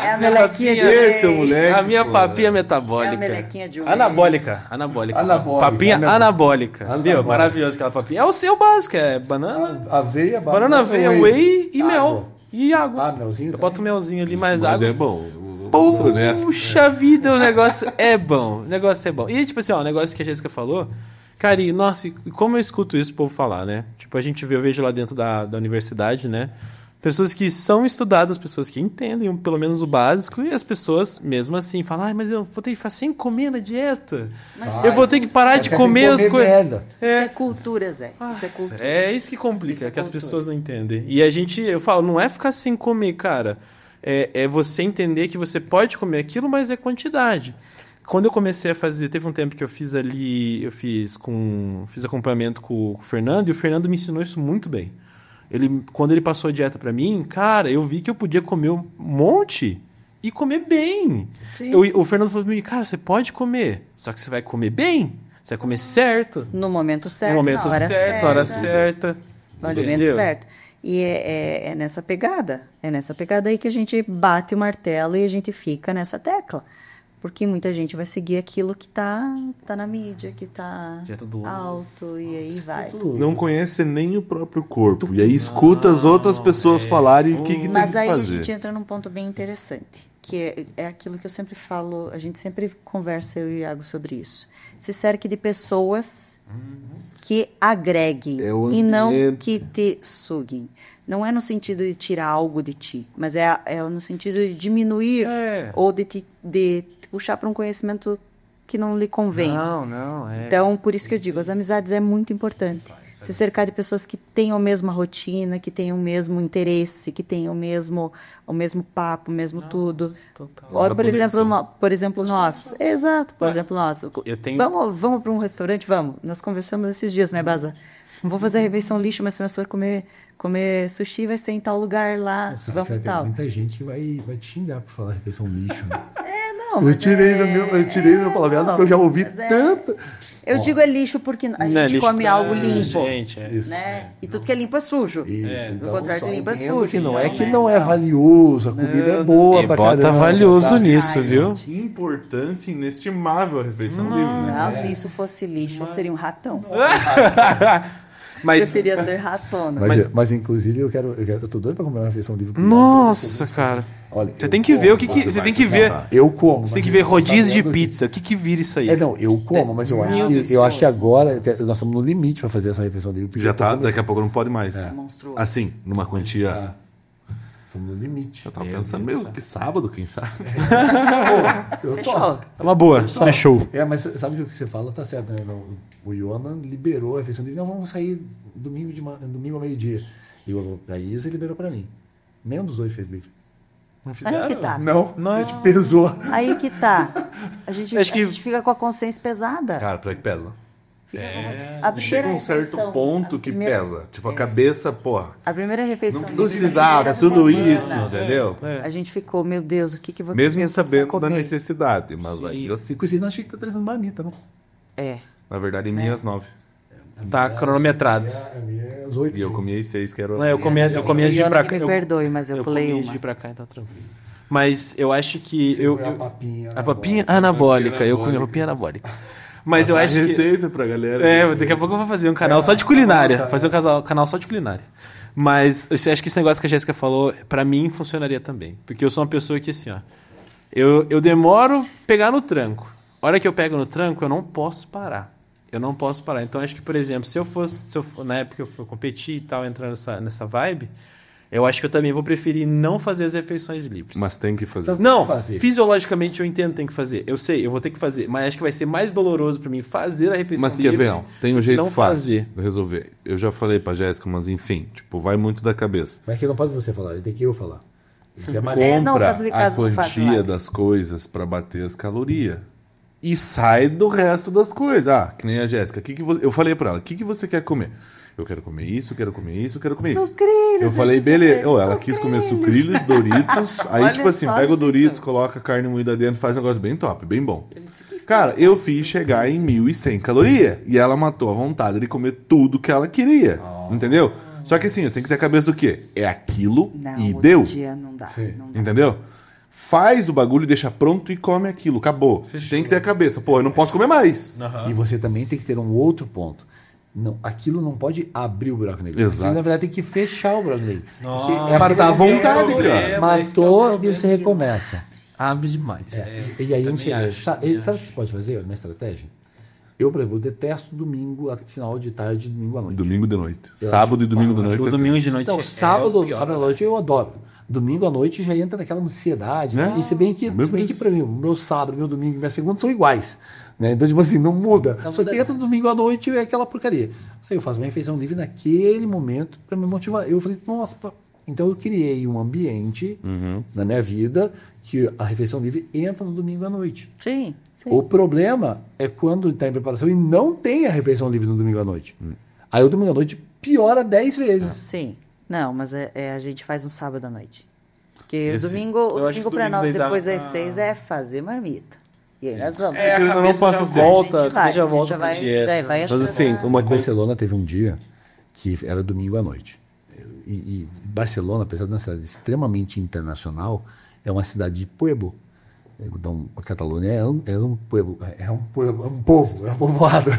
Speaker 4: É a melequinha de
Speaker 3: Esse é o moleque.
Speaker 2: A minha
Speaker 3: pô.
Speaker 2: papinha metabólica.
Speaker 4: É a melequinha de um
Speaker 2: Anabólica.
Speaker 1: Anabólica.
Speaker 2: Papinha anabólica.
Speaker 1: Anabólica.
Speaker 2: Entendeu? Maravilhoso aquela papinha. É o seu básico, é banana,
Speaker 1: Aveia,
Speaker 2: banana, aveia, whey e mel. E água.
Speaker 1: Ah, melzinho
Speaker 2: Eu boto melzinho ali, mais
Speaker 3: Mas
Speaker 2: água.
Speaker 3: é bom. Eu sou honesto.
Speaker 2: Puxa vida, o negócio é bom. O negócio é bom. E, tipo assim, ó, o negócio que a Jéssica falou, cara, e, nossa, e como eu escuto isso o povo falar, né? Tipo, a gente vê, eu vejo lá dentro da universidade, né? Pessoas que são estudadas, pessoas que entendem pelo menos o básico, e as pessoas, mesmo assim, falam, mas eu vou ter que ficar sem comer na dieta.
Speaker 4: Mas
Speaker 2: Eu vou ter que parar de comer as coisas.
Speaker 1: merda.
Speaker 4: Isso é cultura, Zé. Isso é cultura.
Speaker 2: É isso que complica,
Speaker 4: Isso é
Speaker 2: que as
Speaker 4: cultura.
Speaker 2: pessoas não entendem. E eu falo, não é ficar sem comer, cara. É você entender que você pode comer aquilo, mas é quantidade. Quando eu comecei a fazer, teve um tempo que eu fiz ali, fiz acompanhamento com o Fernando, e o Fernando me ensinou isso muito bem. Quando ele passou a dieta pra mim, cara, eu vi que eu podia comer um monte e comer bem. O Fernando falou pra mim, cara, você pode comer, só que você vai comer bem, você vai comer certo.
Speaker 4: No momento certo,
Speaker 2: No momento
Speaker 4: na hora
Speaker 2: certo, na hora certa.
Speaker 4: No alimento
Speaker 2: Entendeu?
Speaker 4: certo. E é nessa pegada. É nessa pegada aí que a gente bate o martelo e a gente fica nessa tecla. Porque muita gente vai seguir aquilo que tá na mídia, que tá
Speaker 2: Dieta do
Speaker 4: alto, e aí vai.
Speaker 3: Não conhece nem o próprio corpo. E aí escuta as outras pessoas falarem o que tem
Speaker 4: Mas
Speaker 3: que
Speaker 4: aí a
Speaker 3: fazer.
Speaker 4: gente entra num ponto bem interessante, que é aquilo que eu sempre falo, a gente sempre conversa, eu e o Iago, sobre isso. Se cerque de pessoas que agreguem
Speaker 3: É o
Speaker 4: e não
Speaker 3: ambiente.
Speaker 4: que te suguem. Não é no sentido de tirar algo de ti, mas é no sentido de diminuir ou de te puxar para um conhecimento que não lhe convém.
Speaker 2: Não, é.
Speaker 4: Então, por isso que eu digo, as amizades é muito importante. Se cercar de pessoas que tenham a mesma rotina, que tenham o mesmo interesse, que tenham o mesmo papo, o mesmo tudo.
Speaker 2: Total.
Speaker 4: Olha, por exemplo, nós. Exato, por exemplo, nós.
Speaker 2: Eu tenho-
Speaker 4: Vamos para um restaurante? Vamos. Nós conversamos esses dias, né, Baza? Não vou fazer a refeição lixo, mas se nós for comer sushi, vai ser em tal lugar lá.
Speaker 1: Nossa,
Speaker 4: Vamos
Speaker 1: vai
Speaker 4: em
Speaker 1: ter
Speaker 4: tal.
Speaker 1: muita gente que vai te xingar por falar refeição lixo. Né?
Speaker 4: Não,
Speaker 1: Eu
Speaker 4: mas
Speaker 1: tirei do meu palavra porque eu já ouvi
Speaker 4: mas
Speaker 1: tanta.
Speaker 4: Eu digo é lixo porque a
Speaker 2: Não é
Speaker 4: gente
Speaker 2: lixo
Speaker 4: come
Speaker 2: pra
Speaker 4: algo limpo.
Speaker 2: gente,
Speaker 1: Isso.
Speaker 4: Né? E tudo que é limpo é sujo.
Speaker 1: Isso,
Speaker 4: O contrário de limpo é
Speaker 1: entendo
Speaker 4: sujo.
Speaker 1: que não é
Speaker 4: então,
Speaker 1: que
Speaker 4: né?
Speaker 1: não é valioso, a comida é boa
Speaker 2: E
Speaker 1: pra
Speaker 2: bota
Speaker 1: caramba.
Speaker 2: valioso
Speaker 1: tá?
Speaker 2: nisso, viu?
Speaker 3: Que importância inestimável a refeição livre. Né?
Speaker 4: Não, se isso fosse lixo, eu seria um ratão.
Speaker 2: Mas,
Speaker 4: Preferia ser ratona.
Speaker 1: Mas inclusive eu tô doido pra comer uma refeição livre.
Speaker 2: nossa, cara.
Speaker 1: Olha,
Speaker 2: Você tem que ver o que
Speaker 3: Você
Speaker 2: você
Speaker 3: vai
Speaker 2: tem
Speaker 3: se
Speaker 2: que ver.
Speaker 3: sentar.
Speaker 1: eu como.
Speaker 2: Você tem
Speaker 1: mas
Speaker 2: que ver
Speaker 1: eu tô
Speaker 2: rodízio de
Speaker 1: sabendo que-
Speaker 2: pizza. O que vira isso aí?
Speaker 1: Não, eu como, mas eu acho que agora nós estamos no limite pra fazer essa refeição livre. porque
Speaker 3: Já
Speaker 1: eu tô
Speaker 3: tá,
Speaker 1: começando-
Speaker 3: daqui a pouco não pode mais.
Speaker 4: É monstruoso.
Speaker 3: Assim, numa quantia.
Speaker 1: Ah, estamos no limite.
Speaker 3: Eu tava
Speaker 2: Meu
Speaker 3: pensando,
Speaker 2: Deus do
Speaker 3: meu,
Speaker 2: céu.
Speaker 3: que sábado, quem sabe?
Speaker 1: Eu tô.
Speaker 4: Fechou.
Speaker 2: É uma boa. Fechou.
Speaker 1: Mas sabe que o que você fala tá certo, né? O Ioana liberou a refeição livre. Não, vamos sair domingo ao meio-dia. E a Isa liberou pra mim. Nenhum dos dois fez livre.
Speaker 2: Não fizeram?
Speaker 4: Aí que tá.
Speaker 1: Não,
Speaker 2: Não.
Speaker 1: a gente pesou.
Speaker 4: Aí que tá. A gente,
Speaker 2: Acho que-
Speaker 4: a gente fica com a consciência pesada.
Speaker 3: Cara, pra que pesa?
Speaker 4: Fica com a primeira
Speaker 3: Chega um certo
Speaker 4: refeição,
Speaker 3: ponto
Speaker 4: a
Speaker 3: que
Speaker 4: primeira-
Speaker 3: pesa. Tipo, a cabeça, porra.
Speaker 4: A primeira refeição.
Speaker 3: Não
Speaker 4: da
Speaker 3: precisava,
Speaker 4: primeira
Speaker 3: tudo
Speaker 4: semana,
Speaker 3: isso, entendeu?
Speaker 4: A gente ficou, meu Deus, o que que eu vou
Speaker 3: Mesmo
Speaker 4: comer?
Speaker 3: sabendo da
Speaker 4: comer?
Speaker 3: necessidade. Mas aí eu sei.
Speaker 1: Inclusive, nós tínhamos que estar trazendo marmita, não?
Speaker 4: É.
Speaker 3: Na verdade, em minhas 9.
Speaker 2: Tá cronometrado.
Speaker 1: A minha é às 8.
Speaker 3: E eu comia às 6, que era
Speaker 2: Não, eu comia antes de ir pra cá.
Speaker 4: Me perdoe, mas eu pulei
Speaker 2: comi antes
Speaker 4: uma.
Speaker 2: de ir pra cá, então tranquilo. Mas eu acho que...
Speaker 1: A papinha.
Speaker 2: A papinha anabólica. Eu comi a papinha anabólica. Mas eu acho que...
Speaker 3: receita pra galera.
Speaker 2: Daqui a pouco eu vou fazer um canal só de culinária. Fazer um canal só de culinária. Mas eu acho que esse negócio que a Jéssica falou, pra mim, funcionaria também. Porque eu sou uma pessoa que, assim, ó... Eu demoro pegar no tranco. A hora que eu pego no tranco, eu não posso parar. Eu não posso parar. Então, acho que, por exemplo, se eu for, na época que eu for competir e tal, entrar nessa vibe, eu acho que eu também vou preferir não fazer as refeições livres.
Speaker 3: Mas tem que fazer.
Speaker 2: Não,
Speaker 1: fazer.
Speaker 2: fisiologicamente eu entendo que tem que fazer. Eu sei, eu vou ter que fazer. Mas acho que vai ser mais doloroso pra mim fazer a refeição
Speaker 3: Mas
Speaker 2: livre.
Speaker 3: quer ver, não? Tem um jeito
Speaker 2: não
Speaker 3: fácil
Speaker 2: fazer.
Speaker 3: de resolver. Eu já falei pra Jéssica, mas enfim, tipo, vai muito da cabeça.
Speaker 1: Mas que não pode você falar, tem que eu falar. Isso é mais...
Speaker 4: É, não,
Speaker 3: Compra
Speaker 4: santo de
Speaker 3: a
Speaker 4: casa não faz
Speaker 3: quantia
Speaker 4: milagre.
Speaker 3: das coisas pra bater as calorias. E sai do resto das coisas. Ah, que nem a Jéssica. Eu falei pra ela, o que você quer comer? Eu quero comer isso, quero comer isso, quero comer isso.
Speaker 4: Sucrilhos,
Speaker 3: Eu falei,
Speaker 4: disse
Speaker 3: beleza.
Speaker 4: ele,
Speaker 3: Ela quis comer sucrilhos, Doritos. Aí,
Speaker 4: Olha
Speaker 3: tipo assim,
Speaker 4: só
Speaker 3: pega o
Speaker 4: isso.
Speaker 3: Doritos, coloca a carne moída dentro, faz um negócio bem top, bem bom. Cara, eu fiz chegar em 1.100 calorias. E ela matou a vontade de comer tudo que ela queria. Entendeu? Só que assim, você tem que ter a cabeça do quê? É aquilo
Speaker 4: Não,
Speaker 3: e
Speaker 4: hoje
Speaker 3: deu.
Speaker 4: em dia não dá.
Speaker 1: Sim.
Speaker 4: Não dá.
Speaker 3: Entendeu? Faz o bagulho, deixa pronto e come aquilo. Acabou. Você tem que ter a cabeça. Pô, eu não posso comer mais.
Speaker 1: E você também tem que ter um outro ponto. Não, aquilo não pode abrir o buraco negro.
Speaker 3: Exato.
Speaker 1: Aquilo, na verdade, tem que fechar o buraco negro.
Speaker 2: Nossa.
Speaker 1: Porque
Speaker 3: Matar a vontade,
Speaker 2: problema.
Speaker 3: cara.
Speaker 1: Matou e você recomeça.
Speaker 2: Abre demais.
Speaker 1: E aí,
Speaker 2: também acho.
Speaker 1: sabe o que você pode fazer? Uma estratégia? Eu, por exemplo, detesto domingo, final de tarde, domingo à noite.
Speaker 3: Domingo de noite. Sábado e domingo de noite.
Speaker 2: O domingo de noite
Speaker 1: Então,
Speaker 2: é
Speaker 1: sábado
Speaker 2: o pior.
Speaker 1: à noite eu adoro. Domingo à noite já entra naquela ansiedade, né? E se bem que pra mim, o meu sábado, meu domingo e minha segunda são iguais. Né? Então, tipo assim, não muda. Só que entra no domingo à noite e é aquela porcaria. Aí eu faço minha refeição livre naquele momento para me motivar. Eu falei, nossa, então eu criei um ambiente na minha vida que a refeição livre entra no domingo à noite.
Speaker 4: Sim, sim.
Speaker 1: O problema é quando está em preparação e não tem a refeição livre no domingo à noite. Aí o domingo à noite piora 10 vezes.
Speaker 4: Sim. Não, mas a gente faz no sábado à noite. Porque
Speaker 2: Esse-
Speaker 4: o domingo
Speaker 2: eu acho que
Speaker 4: pra
Speaker 2: domingo
Speaker 4: nós,
Speaker 2: daí dá-
Speaker 4: depois das 6, é fazer marmita. E aí nós vamos.
Speaker 2: É, a
Speaker 3: Querendo ou não,
Speaker 2: cabeça
Speaker 3: passa
Speaker 2: já
Speaker 3: o tempo.
Speaker 2: volta,
Speaker 4: a gente vai,
Speaker 2: já
Speaker 4: a gente
Speaker 2: volta
Speaker 4: já
Speaker 2: pra
Speaker 4: vai,
Speaker 2: dieta.
Speaker 4: vai
Speaker 3: Mas assim, uma
Speaker 1: Em
Speaker 3: coisa...
Speaker 1: Barcelona teve um dia que era domingo à noite. E Barcelona, apesar de uma cidade extremamente internacional, é uma cidade de pueblo. Então, a Catalunha é um pueblo, é um povo, é um povoado.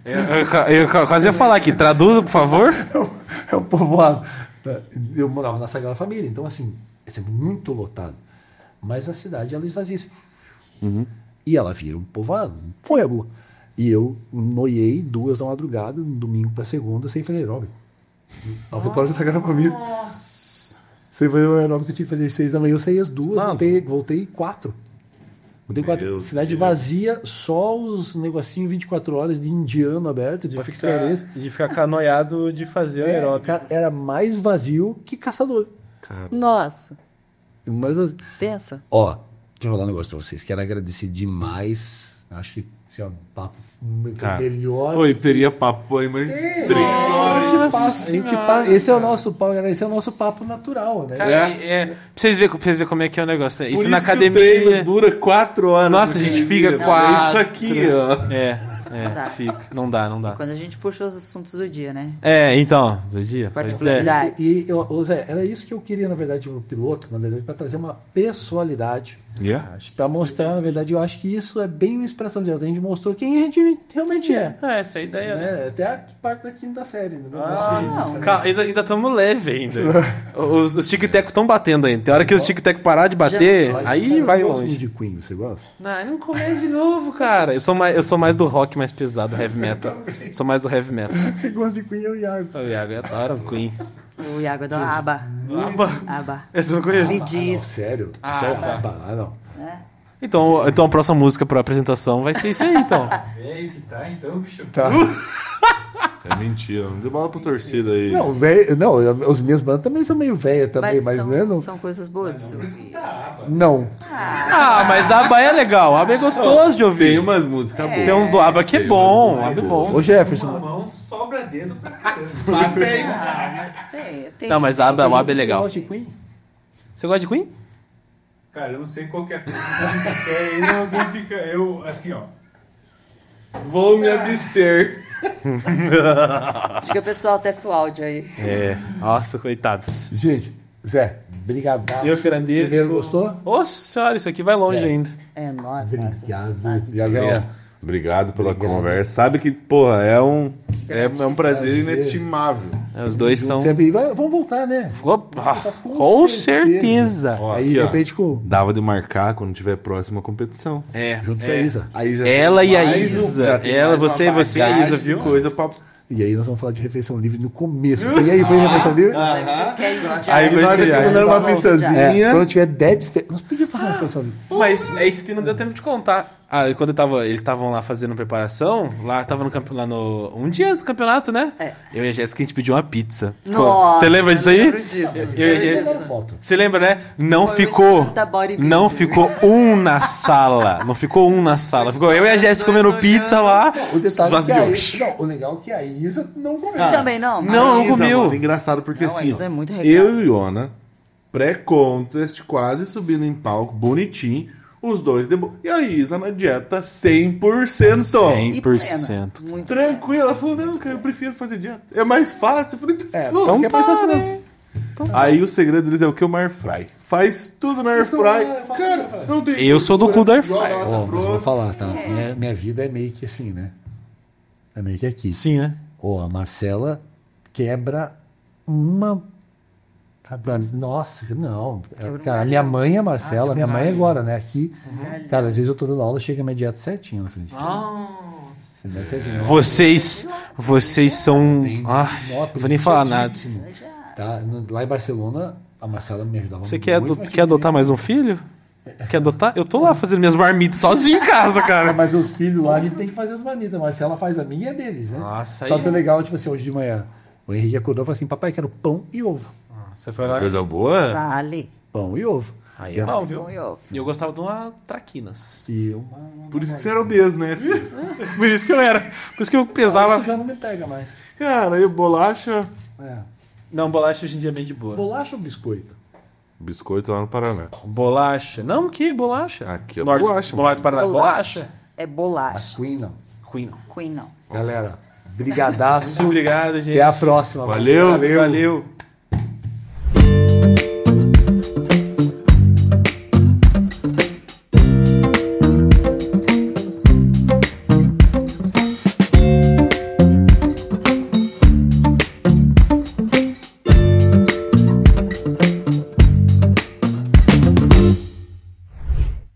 Speaker 2: Eu quase ia falar aqui, traduza, por favor.
Speaker 1: É um povoado. Eu morava na Sagrada Família, então assim, é sempre muito lotado. Mas a cidade, ela esvazia-se. E ela vira um povoado, um pueblo. E eu noiei 2 da madrugada, um domingo para segunda, sem fazer aeróbico. Ao redor da Sagrada Família. Sem fazer o aeróbico, eu tinha que fazer às 6 da manhã, eu saí às 2, voltei 4. Voltei 4.
Speaker 3: Meu
Speaker 1: Cidade
Speaker 3: Deus.
Speaker 1: vazia, só os negocinhos 24 horas de indiano aberto, de fixarês.
Speaker 2: De ficar canoiado de fazer aeróbico.
Speaker 1: Cara, era mais vazio que caçador.
Speaker 4: Nossa,
Speaker 1: Mas,
Speaker 4: pensa.
Speaker 1: ó, deixa eu falar um negócio pra vocês. Quero agradecer demais. Acho que esse é um papo
Speaker 3: Cara,
Speaker 1: melhor.
Speaker 3: Oi, teria papo aí, mas 3 horas.
Speaker 1: Esse é o nosso papo, galera. Esse é o nosso papo natural, né?
Speaker 2: Cara, pra vocês verem como é que é o negócio. Né?
Speaker 3: Por
Speaker 2: Isso
Speaker 3: isso
Speaker 2: na
Speaker 3: que
Speaker 2: academia.
Speaker 3: o treino dura 4 horas.
Speaker 2: Nossa,
Speaker 3: no
Speaker 2: a gente
Speaker 3: dia.
Speaker 2: fica
Speaker 3: É
Speaker 2: 4.
Speaker 3: isso aqui, ó.
Speaker 4: dá.
Speaker 2: Fica. Não dá.
Speaker 4: Quando a gente puxa os assuntos do dia, né?
Speaker 2: Então, 2 dias. Pois é.
Speaker 4: Particularidade.
Speaker 1: Ô, Zé, era isso que eu queria, na verdade, no piloto, na verdade, para trazer uma pessoalidade. Para mostrar, na verdade, eu acho que isso é bem uma expressão de ela. A gente mostrou quem a gente realmente é.
Speaker 2: Essa é a ideia, né?
Speaker 1: Né? Até a parte da quinta série. Né?
Speaker 4: não.
Speaker 2: Calma, ainda estamos leve ainda. Os tic-tac estão batendo ainda. Tem hora que os tic-tac parar de bater, aí vai longe.
Speaker 1: de Queen, você gosta?
Speaker 2: Não começa de novo, cara. Eu sou mais do rock mais pesado, heavy metal. Sou mais do heavy metal.
Speaker 1: Quem gosta de Queen é o Iago.
Speaker 2: O Iago adora o Queen.
Speaker 4: O Iago é do ABBA.
Speaker 2: ABBA? Esse eu não conheço.
Speaker 4: Me diz.
Speaker 1: Sério?
Speaker 2: Ah,
Speaker 1: Sério?
Speaker 2: tá.
Speaker 1: Não.
Speaker 2: Então a próxima música pra apresentação vai ser isso aí, então.
Speaker 5: Veio que tá, então, bicho.
Speaker 1: Tá.
Speaker 3: É mentira, não deu bola pra torcida aí.
Speaker 1: Não, velho, não, os minhas bandas também são meio velhas também, mas
Speaker 4: são,
Speaker 1: né, não.
Speaker 4: são coisas boas.
Speaker 1: Não.
Speaker 2: Ah, mas ABBA é legal. ABBA é gostoso de
Speaker 3: Tem
Speaker 2: ouvir.
Speaker 3: umas músicas boas.
Speaker 2: Tem uns do ABBA que é
Speaker 3: Tem
Speaker 2: bom.
Speaker 3: umas
Speaker 2: ABBA é
Speaker 3: músicas
Speaker 2: bom.
Speaker 1: Ô Jefferson,
Speaker 5: mão sobra dedo pra caramba.
Speaker 4: Tem.
Speaker 2: Não, mas ABBA é
Speaker 1: você
Speaker 2: legal.
Speaker 1: gosta de Queen?
Speaker 2: Você gosta de Queen?
Speaker 5: Cara, eu não sei qual que é a pergunta que é, e alguém fica. Eu, assim, ó.
Speaker 3: Vou me abster.
Speaker 4: Acho que o pessoal testa o áudio aí.
Speaker 2: É. Nossa, coitados.
Speaker 1: Gente, Zé, obrigado.
Speaker 2: E o Firandeiro?
Speaker 1: Primeiro, gostou?
Speaker 2: Nossa senhora, isso aqui vai longe ainda.
Speaker 4: É, nossa.
Speaker 1: Obrigado.
Speaker 3: Obrigado pela
Speaker 1: Obrigado.
Speaker 3: conversa. Sabe que, porra, é um prazer inestimável.
Speaker 2: É, os dois são...
Speaker 1: Sempre, vamos voltar, né?
Speaker 2: Com certeza.
Speaker 3: Ó,
Speaker 1: Aí,
Speaker 3: aqui,
Speaker 1: de
Speaker 3: ó,
Speaker 1: repente, com...
Speaker 3: dava de marcar quando tiver próxima competição.
Speaker 2: É.
Speaker 1: junto com a Isa.
Speaker 3: Aí já
Speaker 2: Ela
Speaker 3: tem
Speaker 2: e a
Speaker 3: mais
Speaker 2: Isa.
Speaker 3: já tem
Speaker 2: Ela,
Speaker 3: mais uma
Speaker 2: você e a
Speaker 3: bagagem
Speaker 2: Isa,
Speaker 3: de
Speaker 2: viu?
Speaker 3: Coisa pra...
Speaker 1: E aí nós vamos falar de refeição livre no começo. E aí foi refeição livre?
Speaker 4: Vocês querem já?
Speaker 2: Aí vai
Speaker 3: Nós
Speaker 2: ser,
Speaker 3: aqui
Speaker 2: aí.
Speaker 3: mandando uma
Speaker 4: Vamos,
Speaker 3: pizzazinha.
Speaker 1: Quando tiver dead... Nós podíamos fazer refeição livre.
Speaker 2: Mas é isso que não deu tempo de contar. Ah, quando eles estavam lá fazendo preparação, lá tava lá no um dia antes do campeonato, né?
Speaker 4: É.
Speaker 2: Eu e a Jéssica, a gente pediu uma pizza.
Speaker 4: Nossa,
Speaker 2: Você lembra disso aí?
Speaker 4: eu lembro disso.
Speaker 2: Eu e a
Speaker 1: Tiraram
Speaker 2: Jéssica.
Speaker 1: foto.
Speaker 2: Você lembra, né? Não
Speaker 4: Foi o
Speaker 2: ficou.
Speaker 4: espírito bodybuilding.
Speaker 2: Não ficou um na sala. Não ficou um na sala. Ficou eu e a Jéssica comendo pizza lá.
Speaker 1: O detalhe é que a
Speaker 2: Esvaziou.
Speaker 1: Isa... Não, o legal é que a Isa não comeu.
Speaker 4: Também não.
Speaker 2: Não,
Speaker 3: A Isa,
Speaker 2: comeu.
Speaker 3: mano, engraçado porque
Speaker 4: Não, a
Speaker 3: assim,
Speaker 4: Isa
Speaker 3: ó,
Speaker 4: é muito regal.
Speaker 3: eu e o Iona, pré-contest, quase subindo em palco, bonitinho, os dois e a Isa na dieta 100%.
Speaker 2: 100%.
Speaker 4: Muito
Speaker 3: Tranquila, ela falou, não, cara, eu prefiro fazer dieta. É mais fácil. Eu falei, "Não."
Speaker 1: Então que é mais fácil mesmo.
Speaker 3: Aí o segredo deles é o que? O air fry. Faz tudo na air fry. Cara, não tem...
Speaker 2: Eu sou do cu da air fry.
Speaker 3: Joga lá, tá
Speaker 1: Ó, mas vou
Speaker 3: pronto.
Speaker 1: falar, tá? Minha vida é meio que assim, né? É meio que aqui.
Speaker 2: Sim, né?
Speaker 1: Ó, a Marcela quebra uma... Nossa, não. Cara, a minha mãe é a Marcela, minha mãe é agora, né? Aqui, cara, às vezes eu tô dando aula, chega a minha dieta certinho na frente. Dieta certinho.
Speaker 2: Vocês são. Ah,
Speaker 1: Ó,
Speaker 2: não vou nem falar nada.
Speaker 1: privilegiadíssimo. Tá? Lá em Barcelona, a Marcela me ajudava
Speaker 2: Você
Speaker 1: muito.
Speaker 2: quer adotar mais um filho? Quer adotar? Eu tô lá fazendo minhas marmitas sozinho em casa, cara.
Speaker 1: Mas os filhos lá, a gente tem que fazer as marmitas. A Marcela faz a minha e a deles, né?
Speaker 2: Nossa,
Speaker 1: Só
Speaker 2: aí-
Speaker 1: que é legal, tipo assim, hoje de manhã, o Henrique acordou e falou assim, papai, quero pão e ovo.
Speaker 2: Você foi lá.
Speaker 3: Coisa boa?
Speaker 4: Vale.
Speaker 1: Pão e ovo.
Speaker 2: Aí é bom, viu?
Speaker 4: Bom e ovo.
Speaker 2: E eu gostava de uma traquinas.
Speaker 1: E
Speaker 3: Por isso que você era obeso, né, filho?
Speaker 2: Por isso que eu era. Por isso que eu pesava.
Speaker 1: Isso já não me pega mais.
Speaker 3: Cara, e bolacha...
Speaker 1: É.
Speaker 2: Não, bolacha hoje em dia é bem de boa.
Speaker 1: Bolacha ou biscoito?
Speaker 3: Biscoito lá no Paraná.
Speaker 2: Bolacha. Não, que bolacha?
Speaker 3: Aqui é
Speaker 2: Norte,
Speaker 3: bolacha.
Speaker 2: Norte do Paraná. Bolacha?
Speaker 4: É
Speaker 1: A
Speaker 4: bolacha.
Speaker 1: Queen não.
Speaker 2: Queen não.
Speaker 4: Queen não.
Speaker 1: Galera, brigadaço.
Speaker 2: Muito obrigado, gente.
Speaker 1: Até a próxima.
Speaker 3: Valeu.
Speaker 2: Valeu.